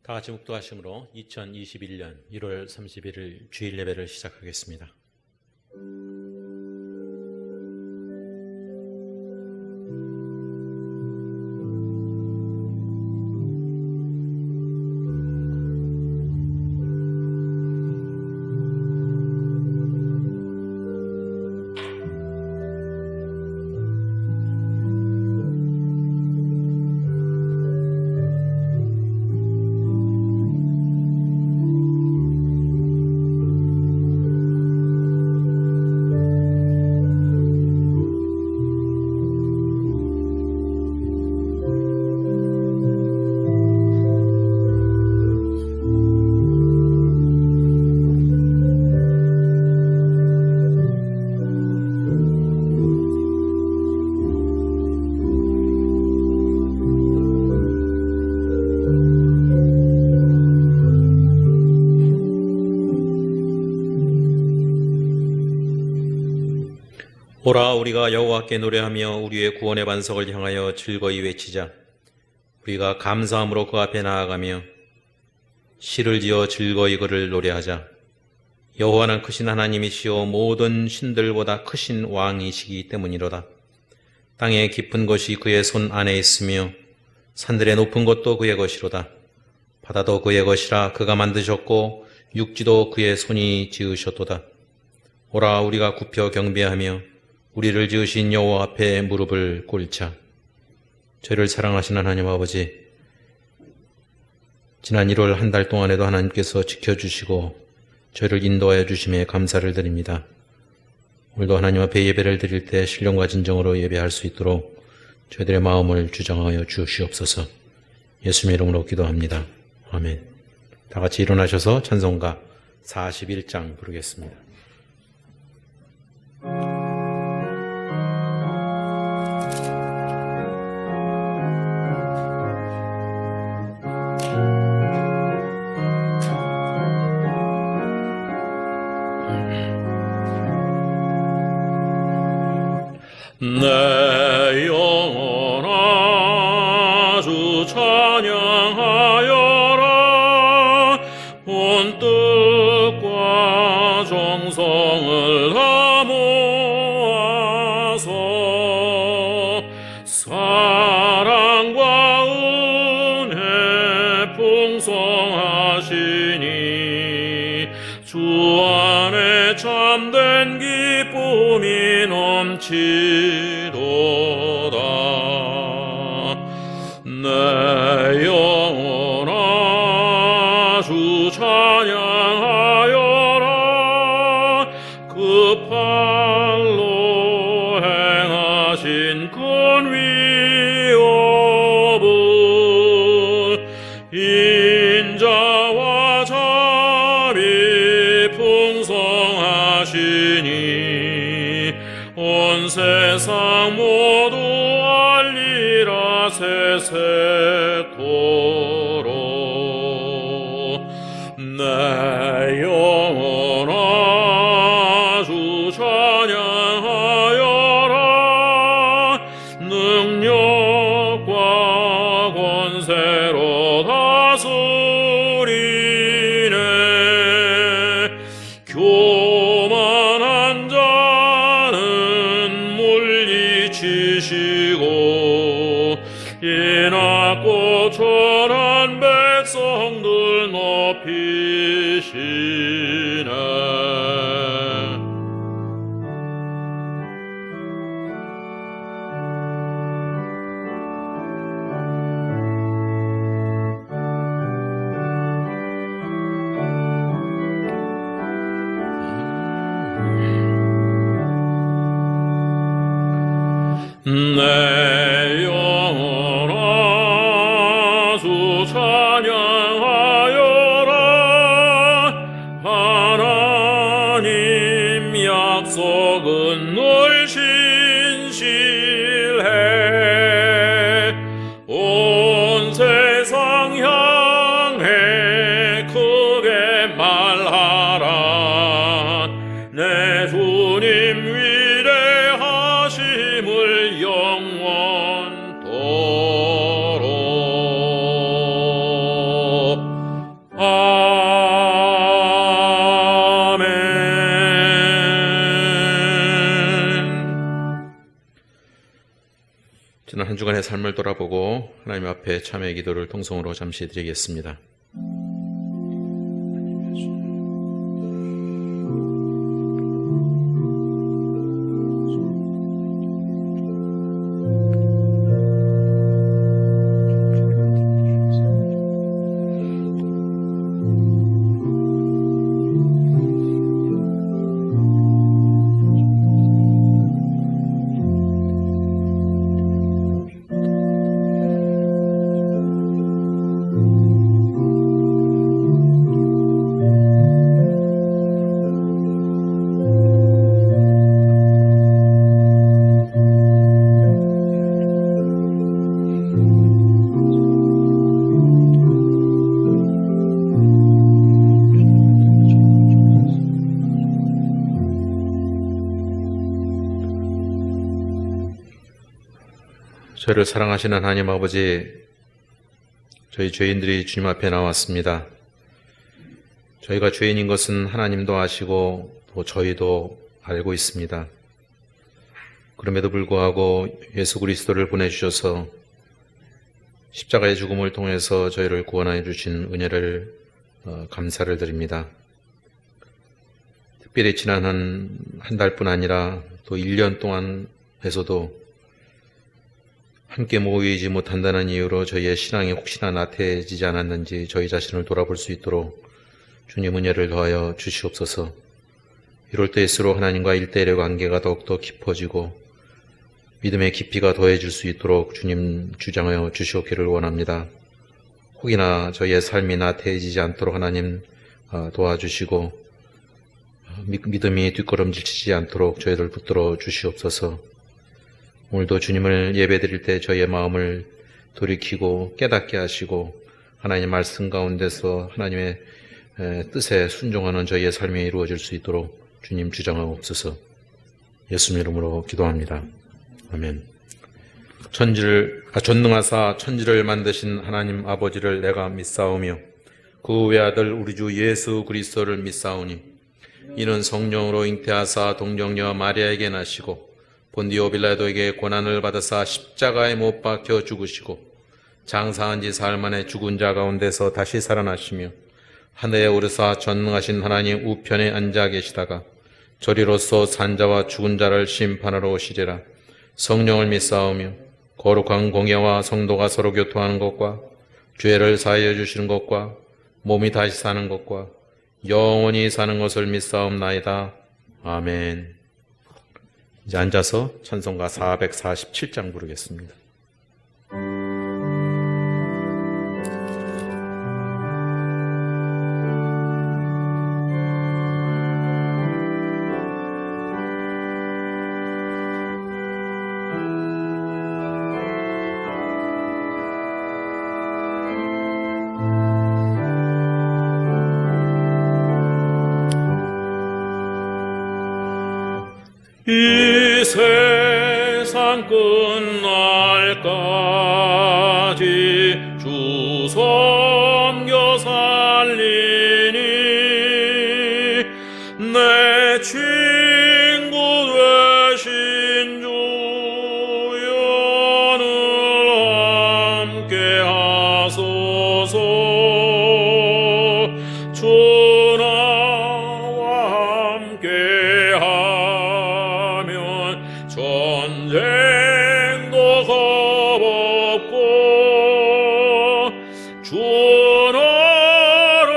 다 같이 묵도하심으로 2021년 1월 31일 주일 예배를 시작하겠습니다. 오라 우리가 여호와께 노래하며 우리의 구원의 반석을 향하여 즐거이 외치자. 우리가 감사함으로 그 앞에 나아가며 시를 지어 즐거이 그를 노래하자. 여호와는 크신 하나님이시요 모든 신들보다 크신 왕이시기 때문이로다. 땅의 깊은 것이 그의 손 안에 있으며 산들의 높은 것도 그의 것이로다. 바다도 그의 것이라 그가 만드셨고 육지도 그의 손이 지으셨도다. 오라 우리가 굽혀 경배하며 우리를 지으신 여호와 앞에 무릎을 꿇자. 저희를 사랑하시는 하나님 아버지, 지난 1월 한 달 동안에도 하나님께서 지켜주시고 저희를 인도하여 주심에 감사를 드립니다. 오늘도 하나님 앞에 예배를 드릴 때 신령과 진정으로 예배할 수 있도록 저희들의 마음을 주장하여 주시옵소서. 예수님의 이름으로 기도합니다. 아멘. 다 같이 일어나셔서 찬송가 41장 부르겠습니다. 내 영혼아 주 찬양하여라. 온 뜻과 정성을 다 모아서 사랑과 은혜 풍성하시니 주 안에 참된 기쁨이 넘치도다. 내 영혼아 주 찬양하여라. 그 팔로 행하신 큰 위협은 인자와 자비 풍성하시니 온 세상 모두 알리라 세세토록. 내 영혼아 주 찬양하여라. 능력과 권세로 다스리네. 교만한 자는 물리치시고 인하고 천한 백성들 높이시네. 내 영혼아 주 찬양하여라. 하나님 약속은 늘 신실해. 온 세상 향해 크게 말하라. 내 주님 위대하심을 영원토록. 주간의 삶을 돌아보고 하나님 앞에 참회 기도를 통성으로 잠시 드리겠습니다. 저희를 사랑하시는 하나님 아버지, 저희 죄인들이 주님 앞에 나왔습니다. 저희가 죄인인 것은 하나님도 아시고 또 저희도 알고 있습니다. 그럼에도 불구하고 예수 그리스도를 보내주셔서 십자가의 죽음을 통해서 저희를 구원하여 주신 은혜를 감사를 드립니다. 특별히 지난 한 달뿐 아니라 또 1년 동안에서도 함께 모이지 못한다는 이유로 저희의 신앙이 혹시나 나태해지지 않았는지 저희 자신을 돌아볼 수 있도록 주님 은혜를 더하여 주시옵소서. 이럴 때일수록 하나님과 일대일의 관계가 더욱더 깊어지고 믿음의 깊이가 더해질 수 있도록 주님 주장하여 주시옵기를 원합니다. 혹이나 저희의 삶이 나태해지지 않도록 하나님 도와주시고 믿음이 뒷걸음질치지 않도록 저희를 붙들어 주시옵소서. 오늘도 주님을 예배드릴 때 저희의 마음을 돌이키고 깨닫게 하시고 하나님의 말씀 가운데서 하나님의 뜻에 순종하는 저희의 삶이 이루어질 수 있도록 주님 주장하옵소서. 예수님 이름으로 기도합니다. 아멘. 전능하사 천지를 만드신 하나님 아버지를 내가 믿사오며 그 외아들 우리 주 예수 그리스도를 믿사오니 이는 성령으로 잉태하사 동정녀 마리아에게 나시고 본디오 빌라도에게 고난을 받으사 십자가에 못 박혀 죽으시고 장사한 지 사흘 만에 죽은 자 가운데서 다시 살아나시며 하늘에 오르사 전능하신 하나님 우편에 앉아 계시다가 저리로서 산자와 죽은 자를 심판하러 오시리라. 성령을 믿사오며 거룩한 공예와 성도가 서로 교통하는 것과 죄를 사하여 주시는 것과 몸이 다시 사는 것과 영원히 사는 것을 믿사옵나이다. 아멘. 이제 앉아서 찬송가 447장 부르겠습니다. 이 세상 끝날까지 주 섬겨 살리니 내 친구 되신 주여 늘 함께 하소서. 주 나와 함께 전쟁도 겁없고 주 나를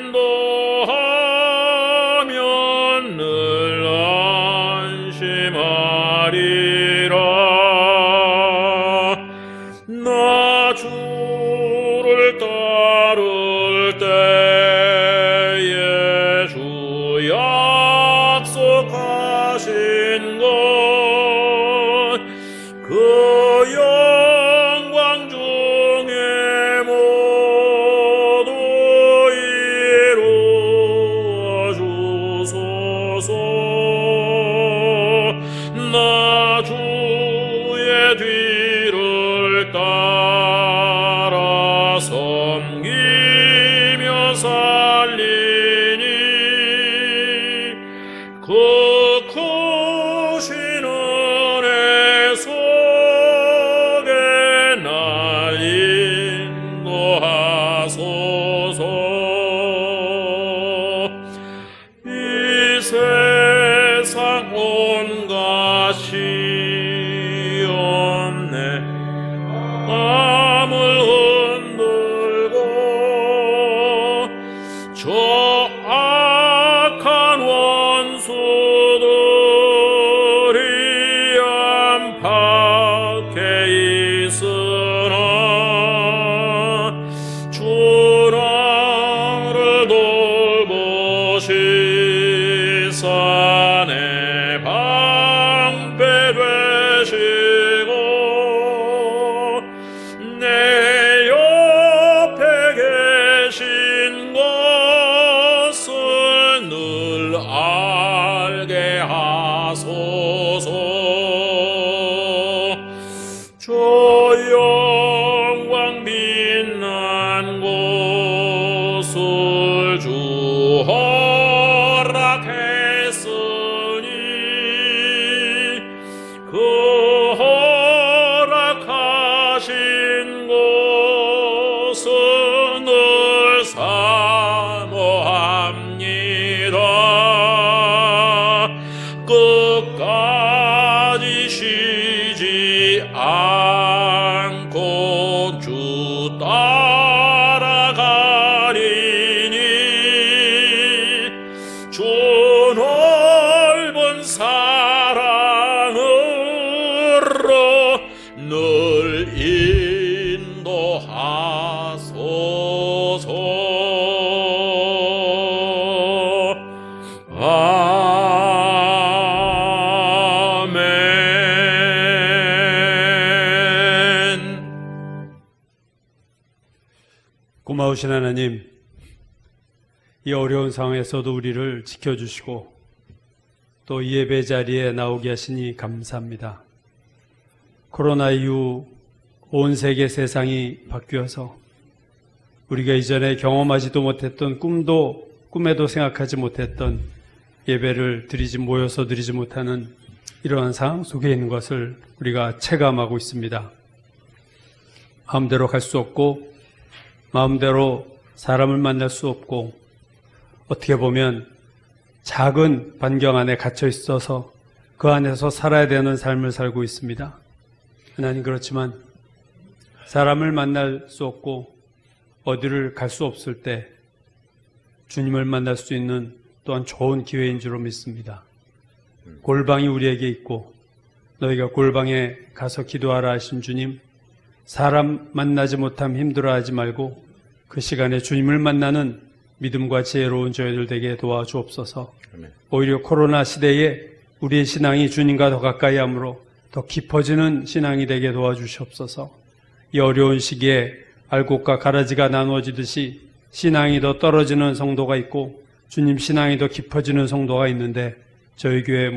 인도하면 늘 안심하리라. 나 주를 따를 때에 주 약속하신 것 그 영광 중에 모두 이루어 주소서. 나 주의 뒤를 따라 섬기며 살리니 그 크신 은혜 손 주 나를 돌보시사 내 방패 되시고 내 옆에 계신 것을 늘 알게 하소서. 저 영광 빛난 곳을 주 허락했으니 그 허락하신 곳은 늘 사모합니다. 끝까지 쉬지 않고 주 따라가리니 주 넓은 사랑으로 늘 인도하소서. 아멘. 고마우신 하나님, 이 어려운 상황에서도 우리를 지켜주시고 또 이 예배 자리에 나오게 하시니 감사합니다. 코로나 이후 온 세계 세상이 바뀌어서 우리가 이전에 경험하지도 못했던 꿈에도 생각하지 못했던 예배를 모여서 드리지 못하는 이러한 상황 속에 있는 것을 우리가 체감하고 있습니다. 마음대로 갈 수 없고 마음대로 사람을 만날 수 없고 어떻게 보면 작은 반경 안에 갇혀 있어서 그 안에서 살아야 되는 삶을 살고 있습니다. 하나님, 그렇지만 사람을 만날 수 없고 어디를 갈 수 없을 때 주님을 만날 수 있는 또한 좋은 기회인 줄로 믿습니다. 골방이 우리에게 있고 너희가 골방에 가서 기도하라 하신 주님, 사람 만나지 못함 힘들어하지 말고 그 시간에 주님을 만나는 믿음과 지혜로운 저희들 되게 도와주옵소서. 아멘. 오히려 코로나 시대에 우리의 신앙이 주님과 더 가까이 함으로 더 깊어지는 신앙이 되게 도와주시옵소서. 이 어려운 시기에 알곡과 가라지가 나누어지듯이 신앙이 더 떨어지는 성도가 있고 주님 신앙이 더 깊어지는 성도가 있는데 저희 교회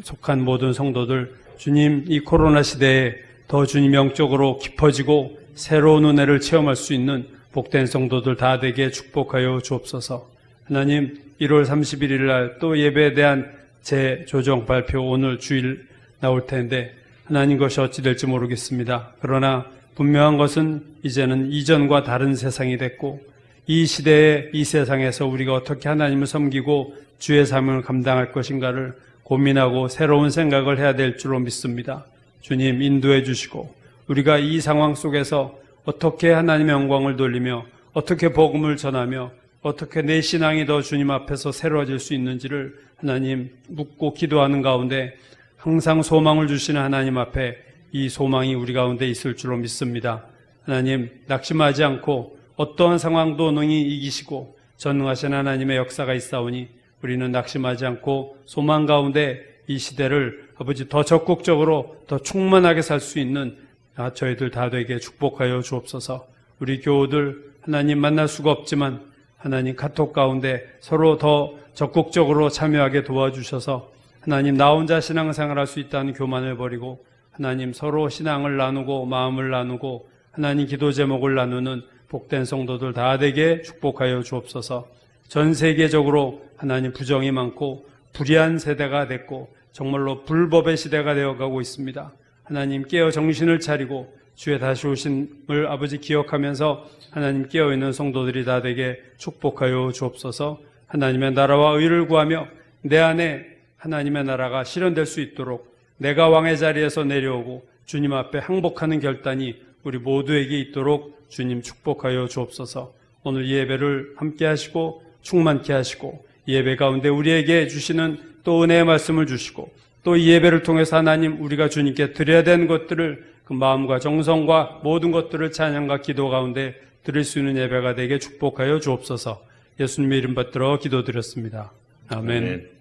속한 모든 성도들, 주님 이 코로나 시대에 더 주님 영적으로 깊어지고 새로운 은혜를 체험할 수 있는 복된 성도들 다 되게 축복하여 주옵소서. 하나님, 1월 31일 날 또 예배에 대한 재조정 발표 오늘 주일 나올 텐데 하나님, 것이 어찌 될지 모르겠습니다. 그러나 분명한 것은 이제는 이전과 다른 세상이 됐고 이 시대에 이 세상에서 우리가 어떻게 하나님을 섬기고 주의 사명을 감당할 것인가를 고민하고 새로운 생각을 해야 될 줄로 믿습니다. 주님 인도해 주시고 우리가 이 상황 속에서 어떻게 하나님의 영광을 돌리며 어떻게 복음을 전하며 어떻게 내 신앙이 더 주님 앞에서 새로워질 수 있는지를 하나님 묻고 기도하는 가운데 항상 소망을 주시는 하나님 앞에 이 소망이 우리 가운데 있을 줄로 믿습니다. 하나님, 낙심하지 않고 어떠한 상황도 능히 이기시고 전능하신 하나님의 역사가 있사오니 우리는 낙심하지 않고 소망 가운데 이 시대를 아버지 더 적극적으로 더 충만하게 살 수 있는 저희들 다 되게 축복하여 주옵소서. 우리 교우들 하나님 만날 수가 없지만 하나님 카톡 가운데 서로 더 적극적으로 참여하게 도와주셔서 하나님 나 혼자 신앙생활 할 수 있다는 교만을 버리고 하나님 서로 신앙을 나누고 마음을 나누고 하나님 기도 제목을 나누는 복된 성도들 다 되게 축복하여 주옵소서. 전 세계적으로 하나님 부정이 많고 불의한 세대가 됐고 정말로 불법의 시대가 되어가고 있습니다. 하나님 깨어 정신을 차리고 주의 다시 오심을 아버지 기억하면서 하나님 깨어있는 성도들이 다 되게 축복하여 주옵소서. 하나님의 나라와 의를 구하며 내 안에 하나님의 나라가 실현될 수 있도록 내가 왕의 자리에서 내려오고 주님 앞에 항복하는 결단이 우리 모두에게 있도록 주님 축복하여 주옵소서. 오늘 예배를 함께 하시고 충만케 하시고 예배 가운데 우리에게 주시는 또 은혜의 말씀을 주시고 또 이 예배를 통해서 하나님 우리가 주님께 드려야 되는 것들을 그 마음과 정성과 모든 것들을 찬양과 기도 가운데 드릴 수 있는 예배가 되게 축복하여 주옵소서. 예수님의 이름 받들어 기도드렸습니다. 아멘. 아멘.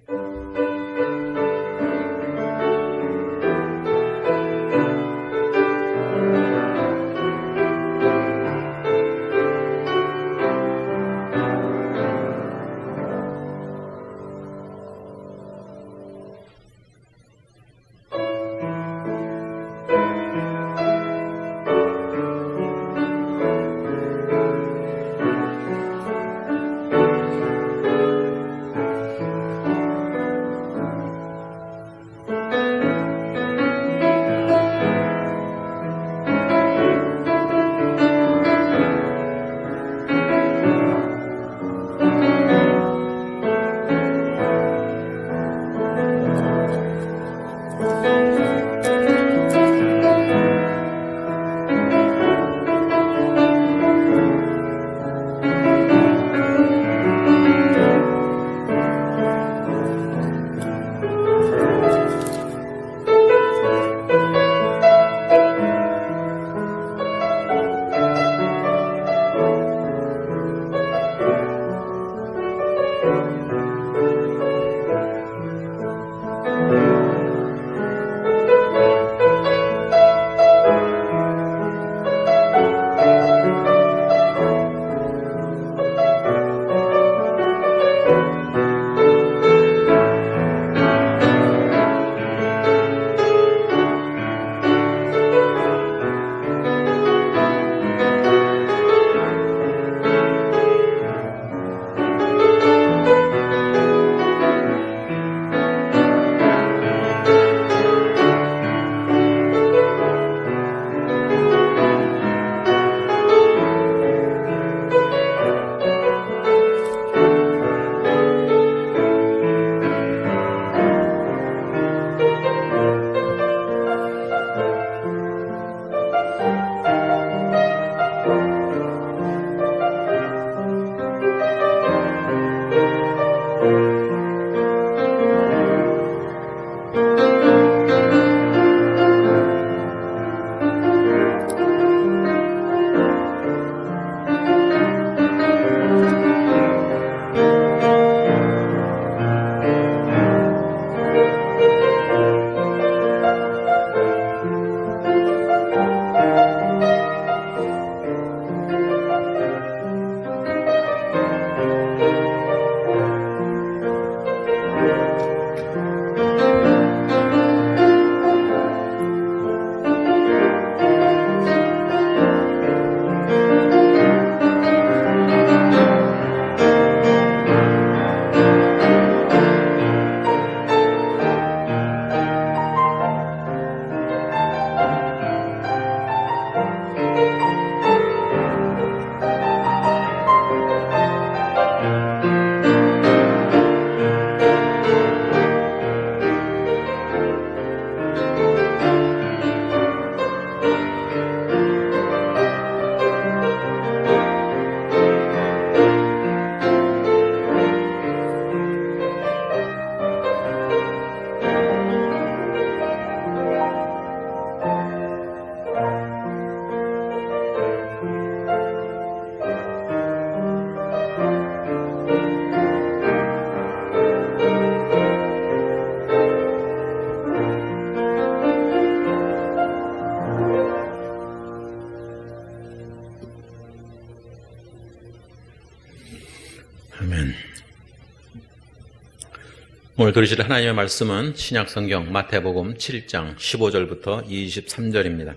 오늘 들으실 하나님의 말씀은 신약성경 마태복음 7장 15절부터 23절입니다.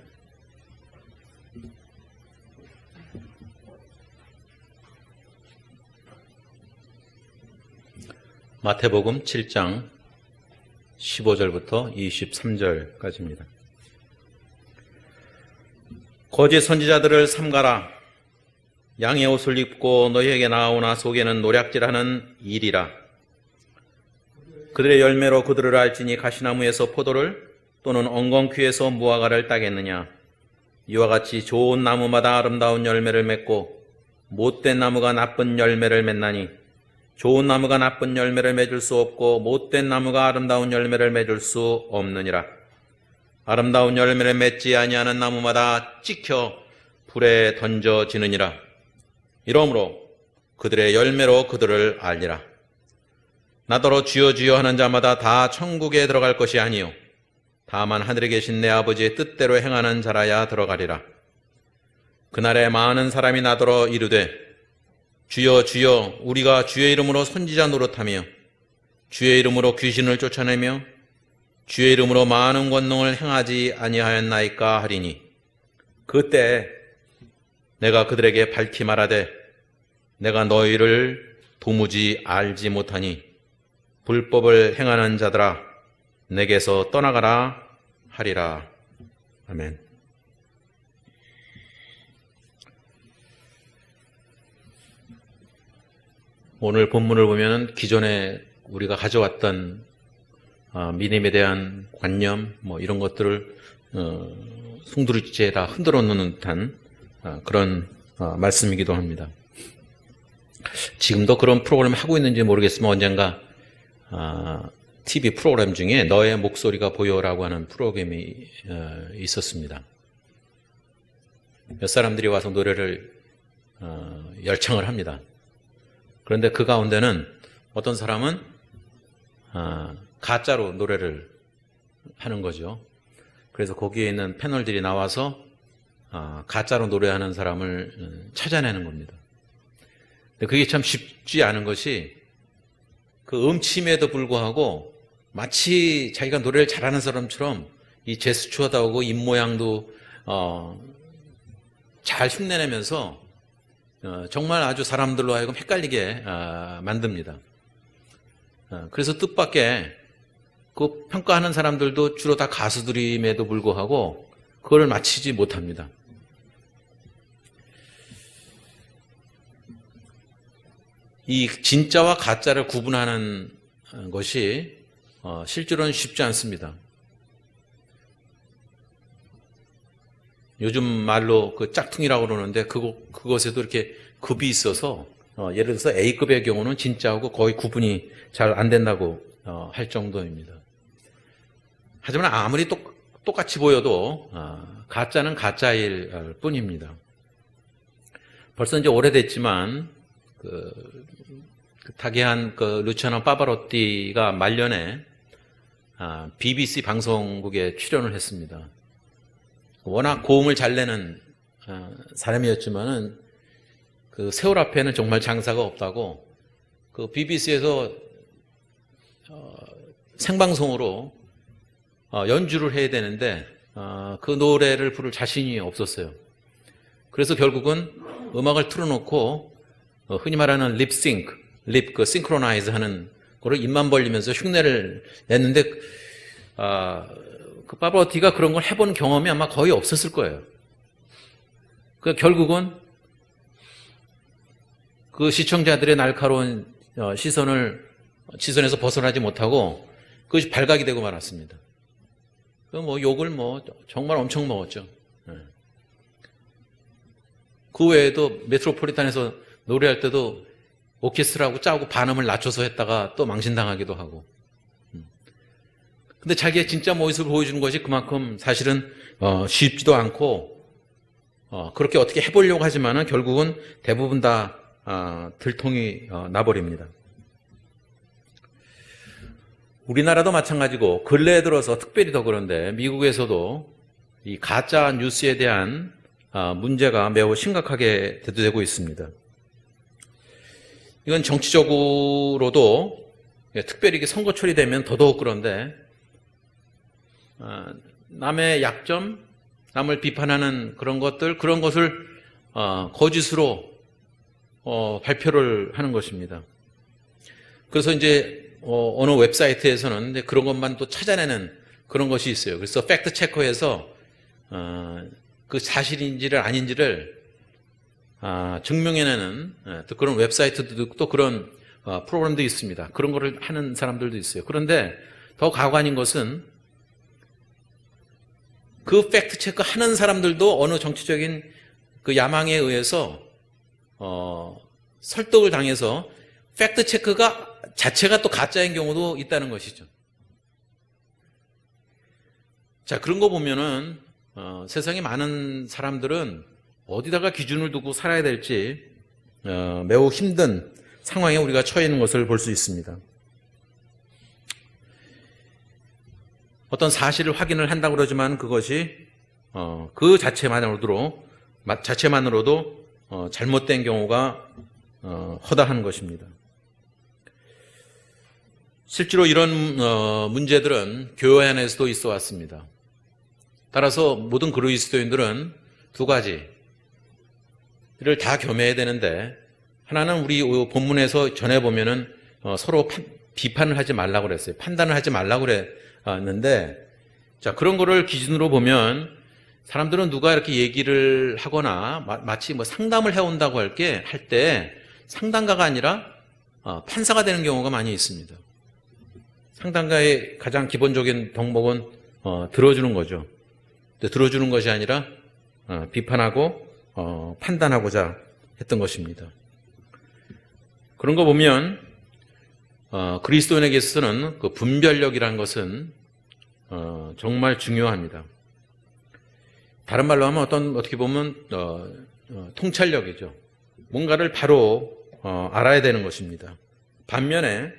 마태복음 7장 15절부터 23절까지입니다. 거짓 선지자들을 삼가라. 양의 옷을 입고 너희에게 나오나 속에는 노략질하는 일이라. 그들의 열매로 그들을 알지니 가시나무에서 포도를 또는 엉겅퀴에서 무화과를 따겠느냐. 이와 같이 좋은 나무마다 아름다운 열매를 맺고 못된 나무가 나쁜 열매를 맺나니 좋은 나무가 나쁜 열매를 맺을 수 없고 못된 나무가 아름다운 열매를 맺을 수 없느니라. 아름다운 열매를 맺지 아니하는 나무마다 찍혀 불에 던져지느니라. 이러므로 그들의 열매로 그들을 알리라. 나더러 주여 주여 하는 자마다 다 천국에 들어갈 것이 아니요 다만 하늘에 계신 내 아버지의 뜻대로 행하는 자라야 들어가리라. 그날에 많은 사람이 나더러 이르되 주여 주여 우리가 주의 이름으로 선지자 노릇하며 주의 이름으로 귀신을 쫓아내며 주의 이름으로 많은 권능을 행하지 아니하였나이까 하리니 그때 내가 그들에게 밝히 말하되 내가 너희를 도무지 알지 못하니 불법을 행하는 자들아 내게서 떠나가라 하리라. 아멘. 오늘 본문을 보면 기존에 우리가 가져왔던 믿음에 대한 관념 이런 것들을 송두리째 다 흔들어 놓는 듯한 그런 말씀이기도 합니다. 지금도 그런 프로그램 하고 있는지 모르겠지만 언젠가 TV 프로그램 중에 너의 목소리가 보여라고 하는 프로그램이 있었습니다. 몇 사람들이 와서 노래를 열창을 합니다. 그런데 그 가운데는 어떤 사람은 가짜로 노래를 하는 거죠. 그래서 거기에 있는 패널들이 나와서 가짜로 노래하는 사람을 찾아내는 겁니다. 근데 그게 참 쉽지 않은 것이 그 음침에도 불구하고 마치 자기가 노래를 잘하는 사람처럼 이 제스처도 하고 입모양도 잘 흉내내면서 정말 아주 사람들로 하여금 헷갈리게 만듭니다. 그래서 뜻밖의 그 평가하는 사람들도 주로 다 가수들임에도 불구하고 그걸 맞히지 못합니다. 이 진짜와 가짜를 구분하는 것이 실제로는 쉽지 않습니다. 요즘 말로 그 짝퉁이라고 그러는데 그것에도 이렇게 급이 있어서 예를 들어서 A급의 경우는 진짜하고 거의 구분이 잘 안 된다고 할 정도입니다. 하지만 아무리 똑같이 보여도 가짜는 가짜일 뿐입니다. 벌써 이제 오래됐지만 그 타계한 그 루치아노 파바로티가 말년에 BBC 방송국에 출연을 했습니다. 워낙 고음을 잘 내는 사람이었지만은 그 세월 앞에는 정말 장사가 없다고 그 BBC에서 생방송으로 연주를 해야 되는데 그 노래를 부를 자신이 없었어요. 그래서 결국은 음악을 틀어놓고 흔히 말하는 립싱크, 그 싱크로나이즈 하는 거를 입만 벌리면서 흉내를 냈는데 그 파바로티가 그런 걸 해본 경험이 아마 거의 없었을 거예요. 그 결국은 그 시청자들의 날카로운 시선에서 벗어나지 못하고 그것이 발각이 되고 말았습니다. 그 욕을 정말 엄청 먹었죠. 그 외에도 메트로폴리탄에서 노래할 때도 오케스트라하고 짜고 반음을 낮춰서 했다가 또 망신당하기도 하고. 근데 자기의 진짜 모습을 보여주는 것이 그만큼 사실은 쉽지도 않고 그렇게 어떻게 해보려고 하지만은 결국은 대부분 다 들통이 나버립니다. 우리나라도 마찬가지고 근래에 들어서 특별히 더 그런데 미국에서도 이 가짜 뉴스에 대한 문제가 매우 심각하게 대두되고 있습니다. 이건 정치적으로도 특별히 선거철이 되면 더더욱 그런데 남의 약점, 남을 비판하는 그런 것을 거짓으로 발표를 하는 것입니다. 그래서 이제 어느 웹사이트에서는 그런 것만 또 찾아내는 그런 것이 있어요. 그래서 팩트 체커에서 그 사실인지를 아닌지를 증명해내는 또 그런 웹사이트도 또 그런 프로그램도 있습니다. 그런 거를 하는 사람들도 있어요. 그런데 더 가관인 것은 그 팩트 체크 하는 사람들도 어느 정치적인 그 야망에 의해서 설득을 당해서 팩트 체크가 자체가 또 가짜인 경우도 있다는 것이죠. 자, 그런 거 보면은 세상에 많은 사람들은 어디다가 기준을 두고 살아야 될지 매우 힘든 상황에 우리가 처해 있는 것을 볼 수 있습니다. 어떤 사실을 확인을 한다고 그러지만 그것이 그 자체만으로도 잘못된 경우가 허다한 것입니다. 실제로 이런 문제들은 교회 안에서도 있어 왔습니다. 따라서 모든 그리스도인들은 두 가지를 다 겸해야 되는데, 하나는 우리 본문에서 전해보면은 서로 비판을 하지 말라고 그랬어요. 판단을 하지 말라고 그랬는데, 자, 그런 거를 기준으로 보면 사람들은 누가 이렇게 얘기를 하거나 마치 뭐 상담을 해온다고 할 때 상담가가 아니라 판사가 되는 경우가 많이 있습니다. 상담가의 가장 기본적인 덕목은 들어주는 거죠. 들어주는 것이 아니라 비판하고 판단하고자 했던 것입니다. 그런 거 보면 그리스도인에게 있어서는 그 분별력이라는 것은 정말 중요합니다. 다른 말로 하면 어떻게 보면 통찰력이죠. 뭔가를 바로 알아야 되는 것입니다. 반면에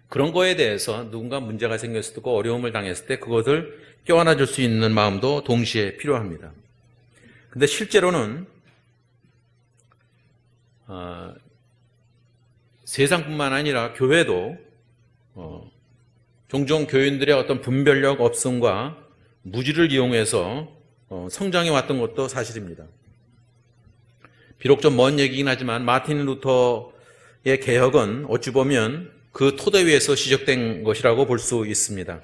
그런 거에 대해서 누군가 문제가 생겼을 때, 어려움을 당했을 때 그것을 껴안아 줄 수 있는 마음도 동시에 필요합니다. 근데 실제로는 세상뿐만 아니라 교회도 종종 교인들의 어떤 분별력 없음과 무지를 이용해서 성장해 왔던 것도 사실입니다. 비록 좀 먼 얘기긴 하지만 마틴 루터의 개혁은 어찌 보면 그 토대 위에서 시작된 것이라고 볼 수 있습니다.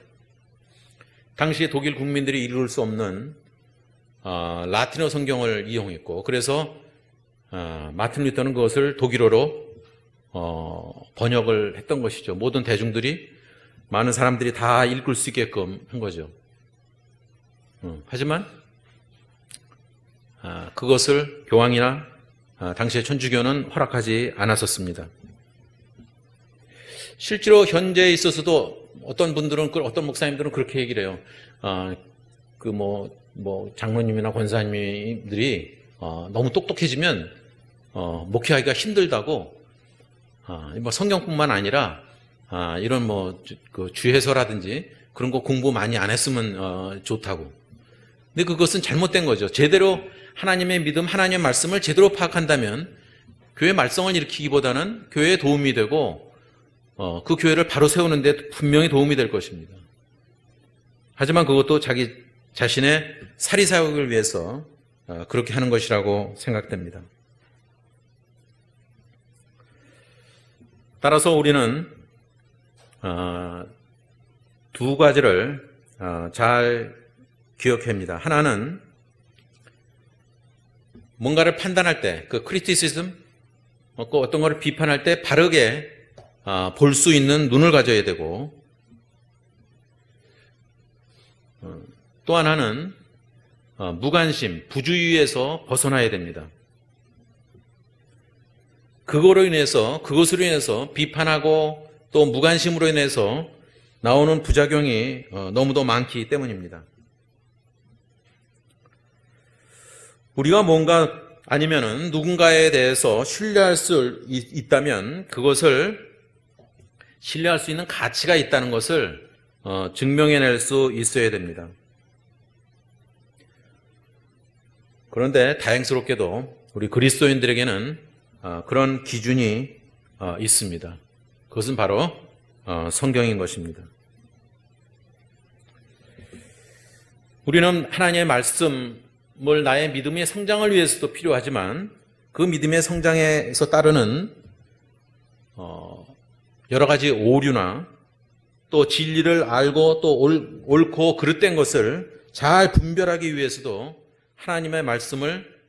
당시 독일 국민들이 읽을 수 없는 라틴어 성경을 이용했고, 그래서 마틴 루터는 그것을 독일어로 번역을 했던 것이죠. 모든 대중들이, 많은 사람들이 다 읽을 수 있게끔 한 거죠. 하지만 그것을 교황이나 당시의 천주교는 허락하지 않았었습니다. 실제로 있어서도 어떤 분들은, 어떤 목사님들은 그렇게 얘기를 해요. 장로님이나 권사님들이 너무 똑똑해지면 목회하기가 힘들다고, 성경뿐만 아니라 이런 그 주해서라든지 그런 거 공부 많이 안 했으면 좋다고. 근데 그것은 잘못된 거죠. 제대로 하나님의 믿음, 하나님의 말씀을 제대로 파악한다면 교회 말썽을 일으키기보다는 교회에 도움이 되고 그 교회를 바로 세우는 데 분명히 도움이 될 것입니다. 하지만 그것도 자기 자신의 사리사욕을 위해서 그렇게 하는 것이라고 생각됩니다. 따라서 우리는 두 가지를 잘 기억해야 합니다. 하나는 뭔가를 판단할 때, 그 크리티시즘, 어떤 것을 비판할 때 바르게 볼 수 있는 눈을 가져야 되고, 또 하나는 무관심, 부주의에서 벗어나야 됩니다. 그것으로 인해서 비판하고 또 무관심으로 인해서 나오는 부작용이 너무도 많기 때문입니다. 우리가 뭔가 아니면은 누군가에 대해서 신뢰할 수 있다면 그것을 신뢰할 수 있는 가치가 있다는 것을 증명해낼 수 있어야 됩니다. 그런데 다행스럽게도 우리 그리스도인들에게는 그런 기준이 있습니다. 그것은 바로 성경인 것입니다. 우리는 하나님의 말씀을 나의 믿음의 성장을 위해서도 필요하지만 그 믿음의 성장에서 따르는 여러 가지 오류나 또 진리를 알고 또 옳고 그릇된 것을 잘 분별하기 위해서도 하나님의 말씀을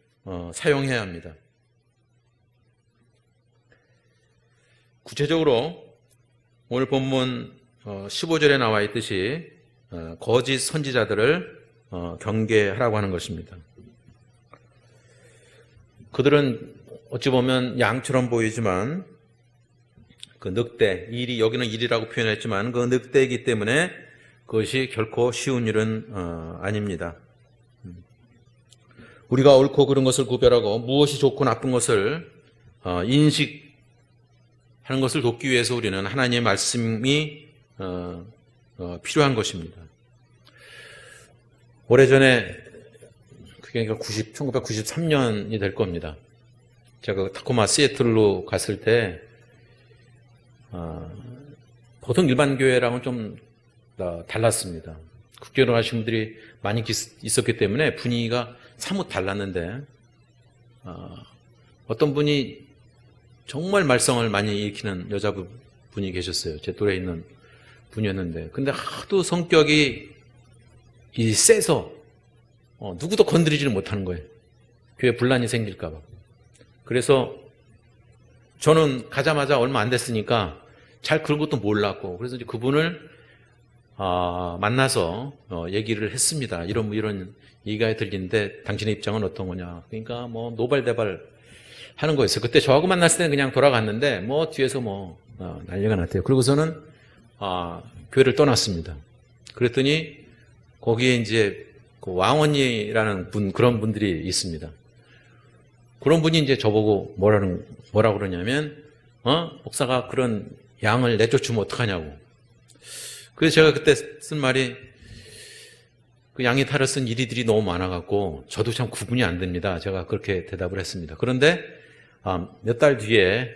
사용해야 합니다. 구체적으로 오늘 본문 15절에 나와 있듯이 거짓 선지자들을 경계하라고 하는 것입니다. 그들은 어찌 보면 양처럼 보이지만 그 늑대, 여기는 일이라고 표현했지만 그 늑대이기 때문에 그것이 결코 쉬운 일은 아닙니다. 우리가 옳고 그른 것을 구별하고 무엇이 좋고 나쁜 것을 인식하는 것을 돕기 위해서 우리는 하나님의 말씀이 필요한 것입니다. 오래전에 그게 1993년이 될 겁니다. 제가 타코마 시애틀로 갔을 때 보통 일반 교회랑은 좀 달랐습니다. 국교로 하신 분들이 많이 있었기 때문에 분위기가 사뭇 달랐는데 어떤 분이 정말 말썽을 많이 일으키는 여자분이 계셨어요. 제 또래에 있는 분이었는데 근데 하도 성격이 세서 누구도 건드리지를 못하는 거예요. 교회 분란이 생길까 봐. 그래서 저는 가자마자 얼마 안 됐으니까 잘 그런 것도 몰랐고 그래서 이제 그분을 만나서 얘기를 했습니다. 이런 얘기가 들리는데 당신의 입장은 어떤 거냐. 그러니까 뭐 노발대발 하는 거였어요. 그때 저하고 만났을 때는 그냥 돌아갔는데 뭐 뒤에서 난리가 났대요. 그리고서는 교회를 떠났습니다. 그랬더니 거기에 이제 그 왕언니라는 그런 분들이 있습니다. 그런 분이 이제 저보고 뭐라 그러냐면 목사가 그런 양을 내쫓으면 어떡하냐고. 그래서 제가 그때 쓴 말이 그 양이 탈을 쓴 이리들이 너무 많아갖고 저도 참 구분이 안 됩니다. 제가 그렇게 대답을 했습니다. 그런데 몇 달 뒤에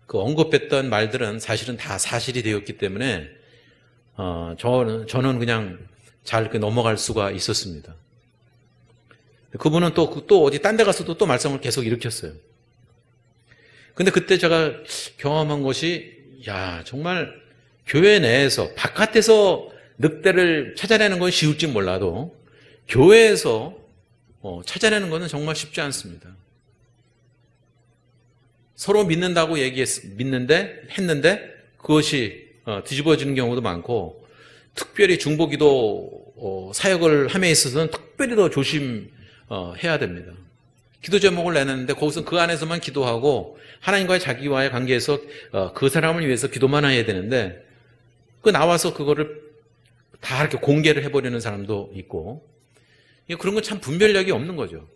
그 언급했던 말들은 사실은 다 사실이 되었기 때문에 저는 그냥 잘 넘어갈 수가 있었습니다. 그분은 또 어디 딴 데 가서도 또 말썽을 계속 일으켰어요. 근데 그때 제가 경험한 것이 정말 교회 내에서 바깥에서 늑대를 찾아내는 건 쉬울지 몰라도 교회에서 찾아내는 것은 정말 쉽지 않습니다. 서로 믿는다고 했는데 그것이 뒤집어지는 경우도 많고 특별히 중보기도 사역을 함에 있어서는 특별히 더 조심해야 됩니다. 기도 제목을 내놨는데 거기서 그 안에서만 기도하고 하나님과의 자기와의 관계에서 그 사람을 위해서 기도만 해야 되는데 나와서 그거를 다 이렇게 공개를 해버리는 사람도 있고 그런 건 참 분별력이 없는 거죠.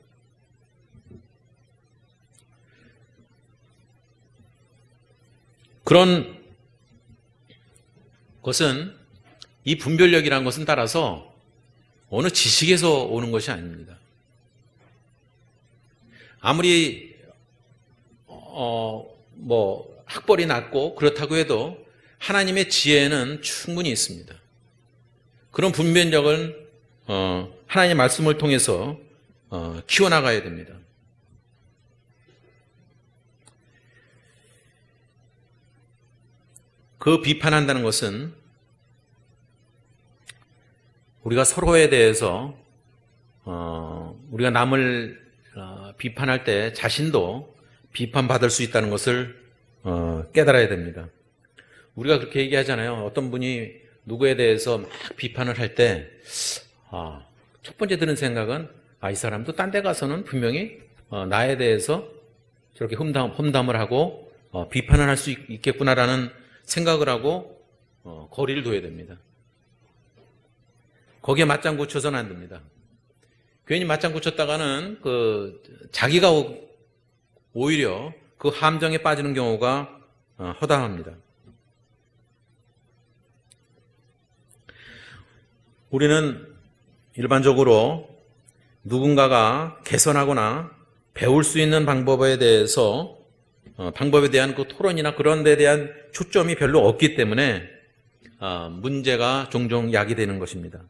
그런 것은 이 분별력이라는 것은 따라서 어느 지식에서 오는 것이 아닙니다. 아무리 학벌이 낮고 그렇다고 해도 하나님의 지혜는 충분히 있습니다. 그런 분별력은 하나님의 말씀을 통해서 키워나가야 됩니다. 그 비판한다는 것은 우리가 서로에 대해서 우리가 남을 비판할 때 자신도 비판받을 수 있다는 것을 깨달아야 됩니다. 우리가 그렇게 얘기하잖아요. 어떤 분이 누구에 대해서 막 비판을 할 때 첫 번째 드는 생각은 이 사람도 딴 데 가서는 분명히 나에 대해서 저렇게 험담을 하고 비판을 할 수 있겠구나라는 생각을 하고 거리를 둬야 됩니다. 거기에 맞장구 쳐서는 안 됩니다. 괜히 맞장구 쳤다가는 자기가 오히려 그 함정에 빠지는 경우가 허다합니다. 우리는 일반적으로 누군가가 개선하거나 배울 수 있는 방법에 대한 그 토론이나 그런 데 대한 초점이 별로 없기 때문에 문제가 종종 야기되는 것입니다.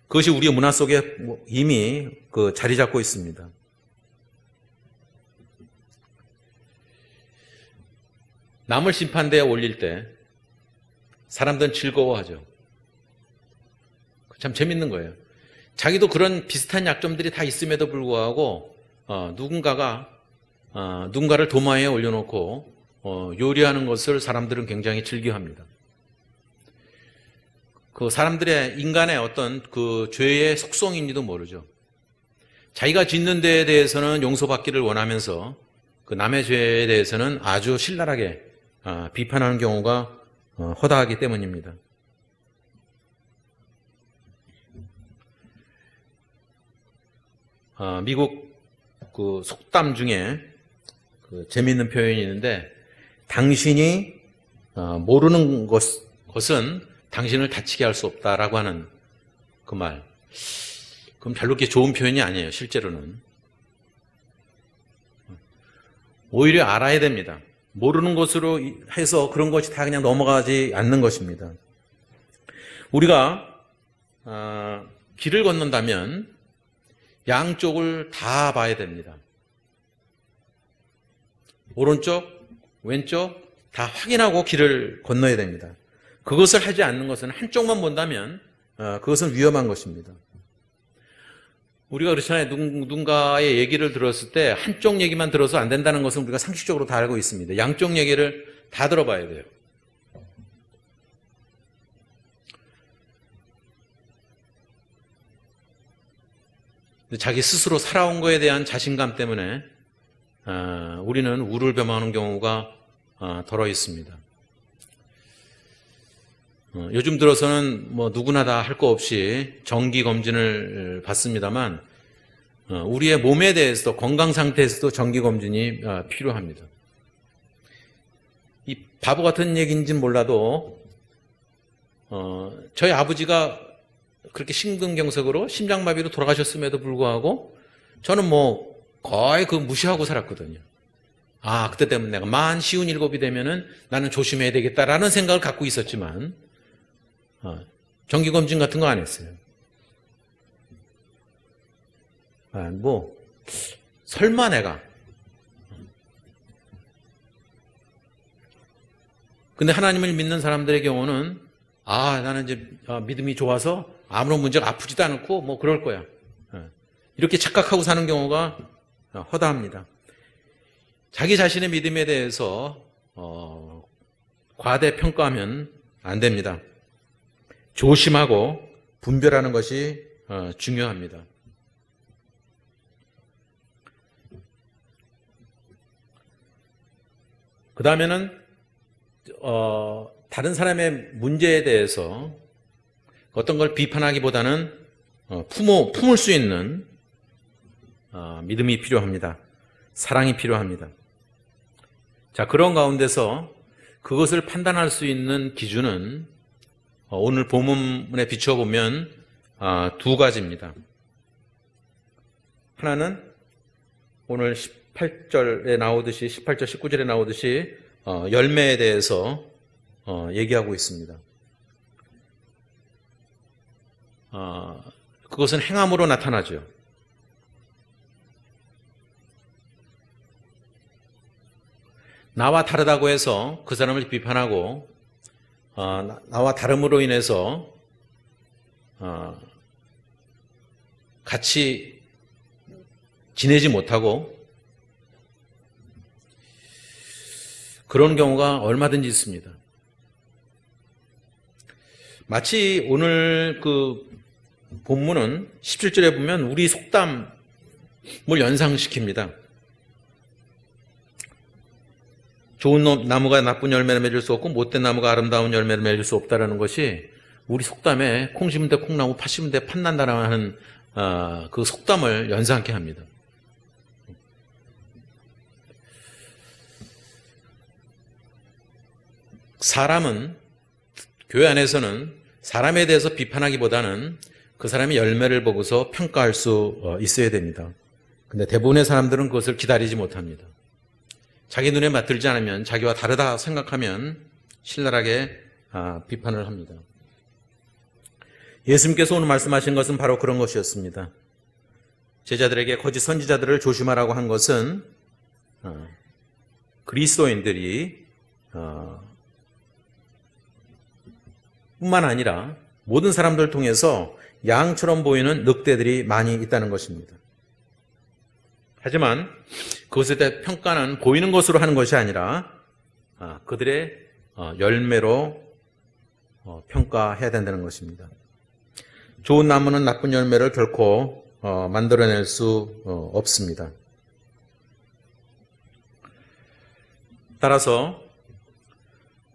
그것이 우리 문화 속에 이미 자리 잡고 있습니다. 남을 심판대에 올릴 때 사람들은 즐거워하죠. 참 재밌는 거예요. 자기도 그런 비슷한 약점들이 다 있음에도 불구하고 누군가를 도마에 올려놓고 요리하는 것을 사람들은 굉장히 즐겨합니다. 그 사람들의 인간의 어떤 그 죄의 속성인지도 모르죠. 자기가 짓는 데에 대해서는 용서받기를 원하면서 그 남의 죄에 대해서는 아주 신랄하게 비판하는 경우가 허다하기 때문입니다. 미국 그 속담 중에 그 재미있는 표현이 있는데, 당신이 모르는 것은 당신을 다치게 할 수 없다라고 하는 그 말. 그럼 별로 그렇게 좋은 표현이 아니에요, 실제로는. 오히려 알아야 됩니다. 모르는 것으로 해서 그런 것이 다 그냥 넘어가지 않는 것입니다. 우리가 길을 건넌다면 양쪽을 다 봐야 됩니다. 오른쪽, 왼쪽 다 확인하고 길을 건너야 됩니다. 그것을 하지 않는 것은 한쪽만 본다면 그것은 위험한 것입니다. 우리가 그렇잖아요. 누군가의 얘기를 들었을 때 한쪽 얘기만 들어서 안 된다는 것은 우리가 상식적으로 다 알고 있습니다. 양쪽 얘기를 다 들어봐야 돼요. 자기 스스로 살아온 거에 대한 자신감 때문에 우리는 우를 범하는 경우가 덜어 있습니다. 요즘 들어서는 뭐 누구나 다 할 거 없이 정기 검진을 받습니다만 우리의 몸에 대해서도, 건강 상태에서도 정기 검진이 필요합니다. 이 바보 같은 얘기인지는 몰라도 저희 아버지가 그렇게 심근경색으로 심장마비로 돌아가셨음에도 불구하고 저는 뭐 거의 그 무시하고 살았거든요. 그때 때문에 내가 만 57이 되면은 나는 조심해야 되겠다라는 생각을 갖고 있었지만 정기검진 같은 거 안 했어요. 설마 내가. 근데 하나님을 믿는 사람들의 경우는 나는 이제 믿음이 좋아서 아무런 문제가 아프지도 않고 뭐 그럴 거야. 이렇게 착각하고 사는 경우가 허다합니다. 자기 자신의 믿음에 대해서 과대평가하면 안 됩니다. 조심하고 분별하는 것이 중요합니다. 그 다음에는 다른 사람의 문제에 대해서 어떤 걸 비판하기보다는 품을 수 있는 믿음이 필요합니다. 사랑이 필요합니다. 자, 그런 가운데서 그것을 판단할 수 있는 기준은 오늘 본문에 비춰보면 두 가지입니다. 하나는 오늘 18절에 나오듯이, 18절, 19절에 나오듯이 열매에 대해서 얘기하고 있습니다. 그것은 행함으로 나타나죠. 나와 다르다고 해서 그 사람을 비판하고 나와 다름으로 인해서 같이 지내지 못하고 그런 경우가 얼마든지 있습니다. 마치 오늘 그 본문은 17절에 보면 우리 속담을 연상시킵니다. 좋은 나무가 나쁜 열매를 맺을 수 없고 못된 나무가 아름다운 열매를 맺을 수 없다는 것이 우리 속담에 콩 심은 데 콩나무, 팥 심은 데 팥난다라는 그 속담을 연상케 합니다. 사람은, 교회 안에서는 사람에 대해서 비판하기보다는 그 사람의 열매를 보고서 평가할 수 있어야 됩니다. 근데 대부분의 사람들은 그것을 기다리지 못합니다. 자기 눈에 맞들지 않으면, 자기와 다르다 생각하면 신랄하게 비판을 합니다. 예수님께서 오늘 말씀하신 것은 바로 그런 것이었습니다. 제자들에게 거짓 선지자들을 조심하라고 한 것은 그리스도인들이 뿐만 아니라 모든 사람들을 통해서 양처럼 보이는 늑대들이 많이 있다는 것입니다. 하지만 그것에 대해 평가는 보이는 것으로 하는 것이 아니라 그들의 열매로 평가해야 된다는 것입니다. 좋은 나무는 나쁜 열매를 결코 만들어낼 수 없습니다. 따라서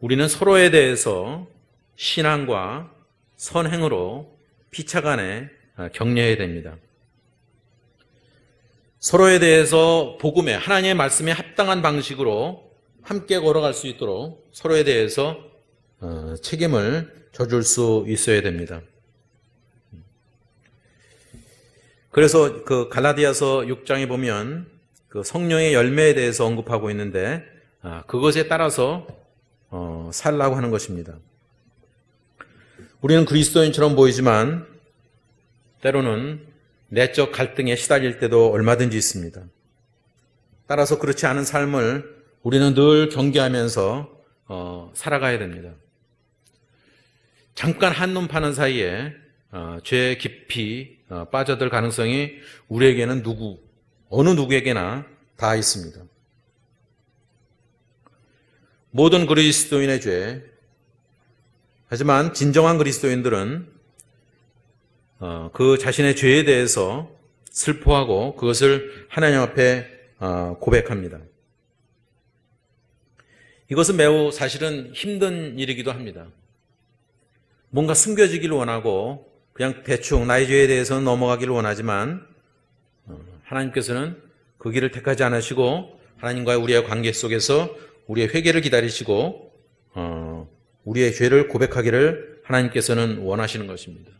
우리는 서로에 대해서 신앙과 선행으로 피차간에 격려해야 됩니다. 서로에 대해서 복음에 하나님의 말씀에 합당한 방식으로 함께 걸어갈 수 있도록 서로에 대해서 책임을 져줄 수 있어야 됩니다. 그래서 그 갈라디아서 6장에 보면 그 성령의 열매에 대해서 언급하고 있는데 그것에 따라서 살라고 하는 것입니다. 우리는 그리스도인처럼 보이지만 때로는 내적 갈등에 시달릴 때도 얼마든지 있습니다. 따라서 그렇지 않은 삶을 우리는 늘 경계하면서 살아가야 됩니다. 잠깐 한눈 파는 사이에 죄에 깊이 빠져들 가능성이 우리에게는 어느 누구에게나 다 있습니다. 모든 그리스도인의 죄, 하지만 진정한 그리스도인들은 그 자신의 죄에 대해서 슬퍼하고 그것을 하나님 앞에 고백합니다. 이것은 매우 사실은 힘든 일이기도 합니다. 뭔가 숨겨지기를 원하고 그냥 대충 나의 죄에 대해서는 넘어가기를 원하지만 하나님께서는 그 길을 택하지 않으시고 하나님과의 우리의 관계 속에서 우리의 회개를 기다리시고 우리의 죄를 고백하기를 하나님께서는 원하시는 것입니다.